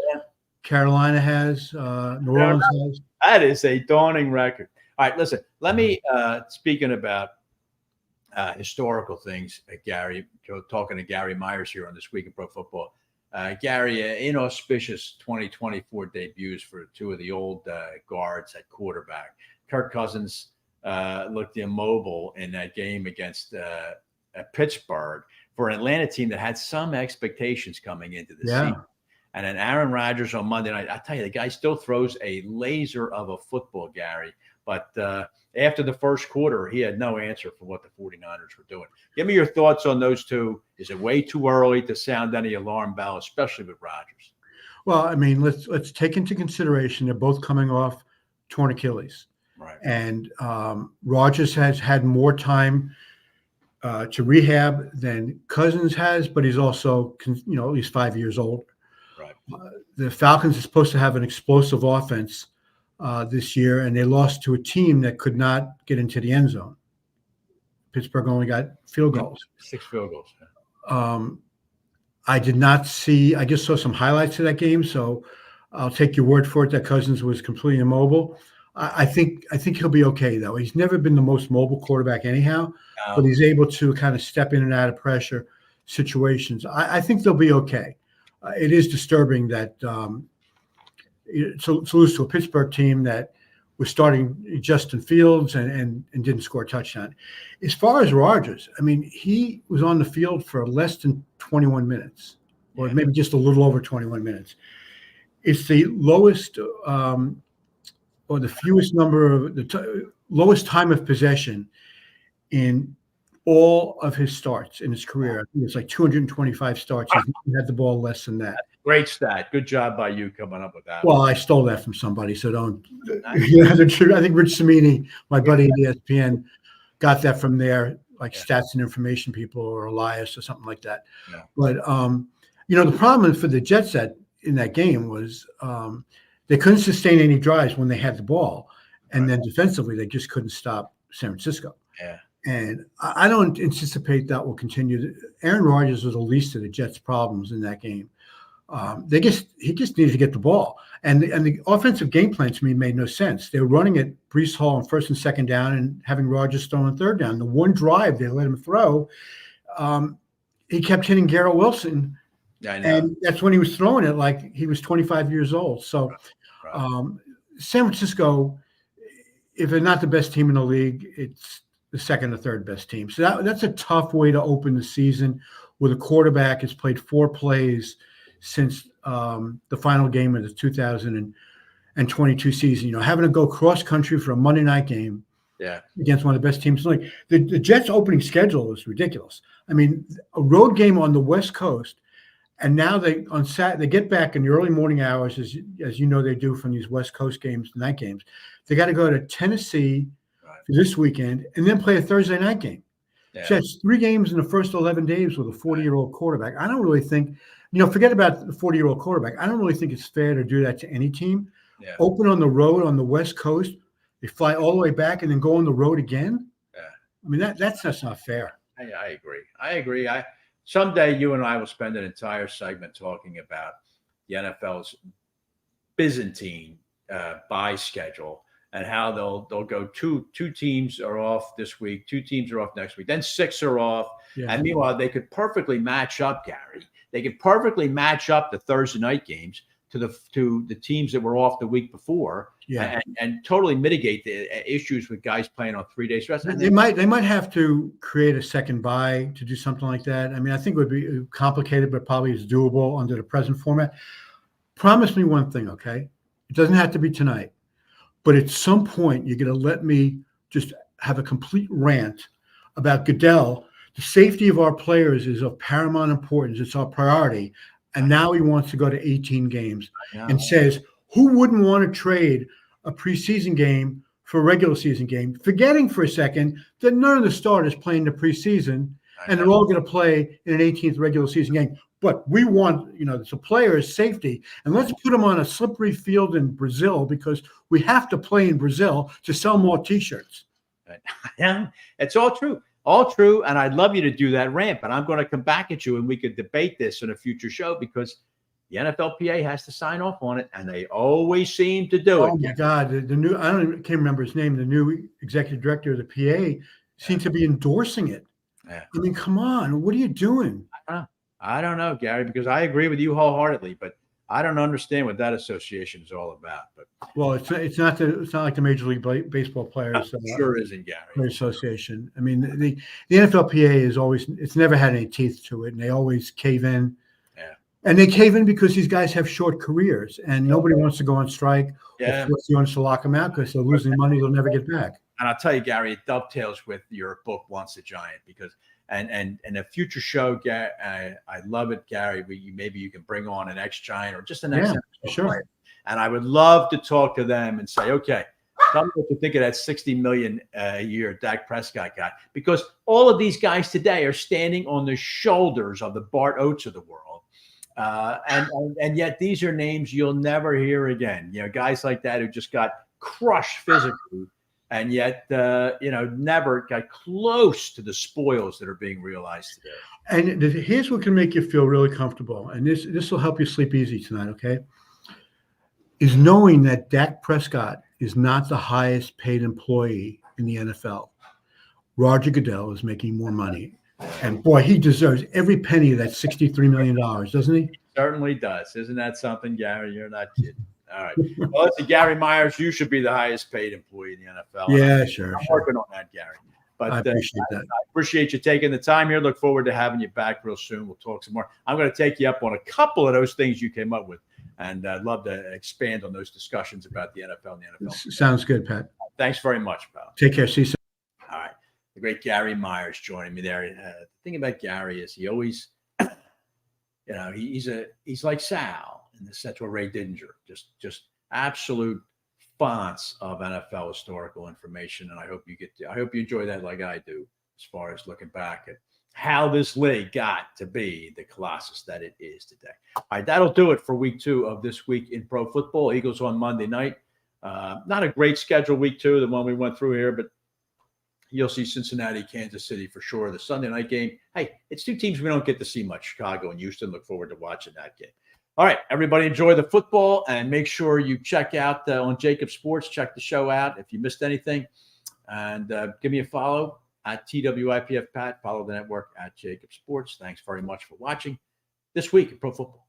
Carolina has, New Orleans has. That is a daunting record. All right, listen. Let me speaking about historical things, Gary. Talking to Gary Myers here on This Week in Pro Football. Gary, inauspicious 2024 debuts for 2 of the old guards at quarterback. Kirk Cousins looked immobile in that game against Pittsburgh for an Atlanta team that had some expectations coming into the season. And then Aaron Rodgers on Monday night, I tell you, the guy still throws a laser of a football, Gary. But after the first quarter, he had no answer for what the 49ers were doing. Give me your thoughts on those 2. Is it way too early to sound any alarm bell, especially with Rodgers? Well, I mean, let's take into consideration they're both coming off torn Achilles. Right. And Rodgers has had more time to rehab than Cousins has, but he's also, at least 5 years old. Right. The Falcons are supposed to have an explosive offense this year, and they lost to a team that could not get into the end zone. Pittsburgh only got field goals. 6 field goals. I did not see. I just saw some highlights of that game, so I'll take your word for it that Cousins was completely immobile. I think he'll be okay, though. He's never been the most mobile quarterback anyhow, but he's able to kind of step in and out of pressure situations. I think they'll be okay. It is disturbing that to lose to a Pittsburgh team that was starting Justin Fields and didn't score a touchdown. As far as Rodgers, I mean, he was on the field for less than 21 minutes, or maybe just a little over 21 minutes. It's the lowest or the fewest number of lowest time of possession in all of his starts in his career. I think it's like 225 starts. He had the ball less than that. Great stat. Good job by you coming up with that. Well, I stole that from somebody, so don't. I think Rich Cimini, my buddy at ESPN, got that from there, like Stats and Information people or Elias or something like that. Yeah. But the problem for the Jets in that game was they couldn't sustain any drives when they had the ball, and then defensively they just couldn't stop San Francisco. Yeah. And I don't anticipate that will continue. Aaron Rodgers was the least of the Jets' problems in that game. He just needed to get the ball, and the offensive game plan to me made no sense. They were running at Breece Hall on 1st and 2nd down, and having Rodgers throw on 3rd down. The one drive they let him throw, he kept hitting Garrett Wilson, and that's when he was throwing it like he was 25 years old. So, San Francisco, if they're not the best team in the league, it's the 2nd or 3rd best team. So that's a tough way to open the season, where the quarterback has played 4 plays since the final game of the 2022 season. Having to go cross country for a Monday night game against one of the best teams in the league. The Jets' opening schedule is ridiculous. I mean, a road game on the West Coast, and now they get back in the early morning hours, as you know they do from these West Coast games, night games. They got to go to Tennessee, for this weekend and then play a Thursday night game. Yeah. So that's 3 games in the first 11 days with a 40-year-old quarterback. I don't really think, forget about the 40-year-old quarterback. I don't really think it's fair to do that to any team. Yeah. Open on the road on the West Coast, they fly all the way back and then go on the road again. Yeah. I mean, that's not fair. I agree. Someday you and I will spend an entire segment talking about the NFL's Byzantine bye schedule and how they'll go two teams are off this week, 2 teams are off next week, then 6 are off. Yeah. And meanwhile, they could perfectly match up, Gary. They could perfectly match up the Thursday night games to the teams that were off the week before, Yeah. and totally mitigate the issues with guys playing on 3 days rest. And They might have to create a second bye to do something like that. I mean, I think it would be complicated, but probably is doable under the present format. Promise me one thing, okay? It doesn't have to be tonight, but at some point you're going to let me just have a complete rant about Goodell. The safety of our players is of paramount importance. It's our priority. And now he wants to go to 18 games and says, who wouldn't want to trade a preseason game for a regular season game, forgetting for a second that none of the starters play in the preseason and they're all going to play in an 18th regular season game. But we want, the players' safety, and let's put them on a slippery field in Brazil because we have to play in Brazil to sell more T-shirts. Yeah, it's all true. All true, and I'd love you to do that rant, but I'm going to come back at you and we could debate this in a future show because the NFLPA has to sign off on it, and they always seem to do it. Oh, my God. The new, can't remember his name, the new executive director of the PA seems to be endorsing it. Yeah. I mean, come on. What are you doing? I don't know, Gary, because I agree with you wholeheartedly, but I don't understand what that association is all about. But well, it's not like the Major League Baseball Players sure isn't, Gary. Association. I mean, the NFLPA is always, it's never had any teeth to it, and they always cave in. Yeah. And they cave in because these guys have short careers, and nobody wants to go on strike or force the owners to lock them out because they're losing money they'll never get back. And I'll tell you, Gary, it dovetails with your book, Once a Giant, because and a future show, Gary, I love it, Gary. Maybe you can bring on an ex-Giant or just an ex-NFL player. And I would love to talk to them and say, okay, tell me what you think of that $60 million a year Dak Prescott got, because all of these guys today are standing on the shoulders of the Bart Oates of the world, and yet these are names you'll never hear again. Guys like that who just got crushed physically. And yet, never got close to the spoils that are being realized today. And here's what can make you feel really comfortable. And this will help you sleep easy tonight, okay? Is knowing that Dak Prescott is not the highest paid employee in the NFL. Roger Goodell is making more money. And boy, he deserves every penny of that $63 million, doesn't he? Certainly does. Isn't that something, Gary? You're not kidding. All right. Well, listen, Gary Myers, you should be the highest paid employee in the NFL. Yeah, sure. I'm working on that, Gary. But I appreciate that. I appreciate you taking the time here. Look forward to having you back real soon. We'll talk some more. I'm going to take you up on a couple of those things you came up with, and I'd love to expand on those discussions about the NFL and the NFL. Sounds good, Pat. Thanks very much, pal. Take care. See you soon. All right. The great Gary Myers joining me there. The thing about Gary is he always, he's like Sal in the Central Ray Didinger, just absolute fonts of NFL historical information. And I hope you enjoy that like I do, as far as looking back at how this league got to be the colossus that it is today. All right, that'll do it for week 2 of This Week in Pro Football. Eagles on Monday night. Not a great schedule week 2, the one we went through here, but you'll see Cincinnati, Kansas City for sure. The Sunday night game, hey, it's 2 teams we don't get to see much, Chicago and Houston. Look forward to watching that game. All right, everybody enjoy the football, and make sure you check out on JAKIB Sports. Check the show out if you missed anything. And give me a follow at TWIPF Pat. Follow the network at JAKIB Sports. Thanks very much for watching This Week in Pro Football.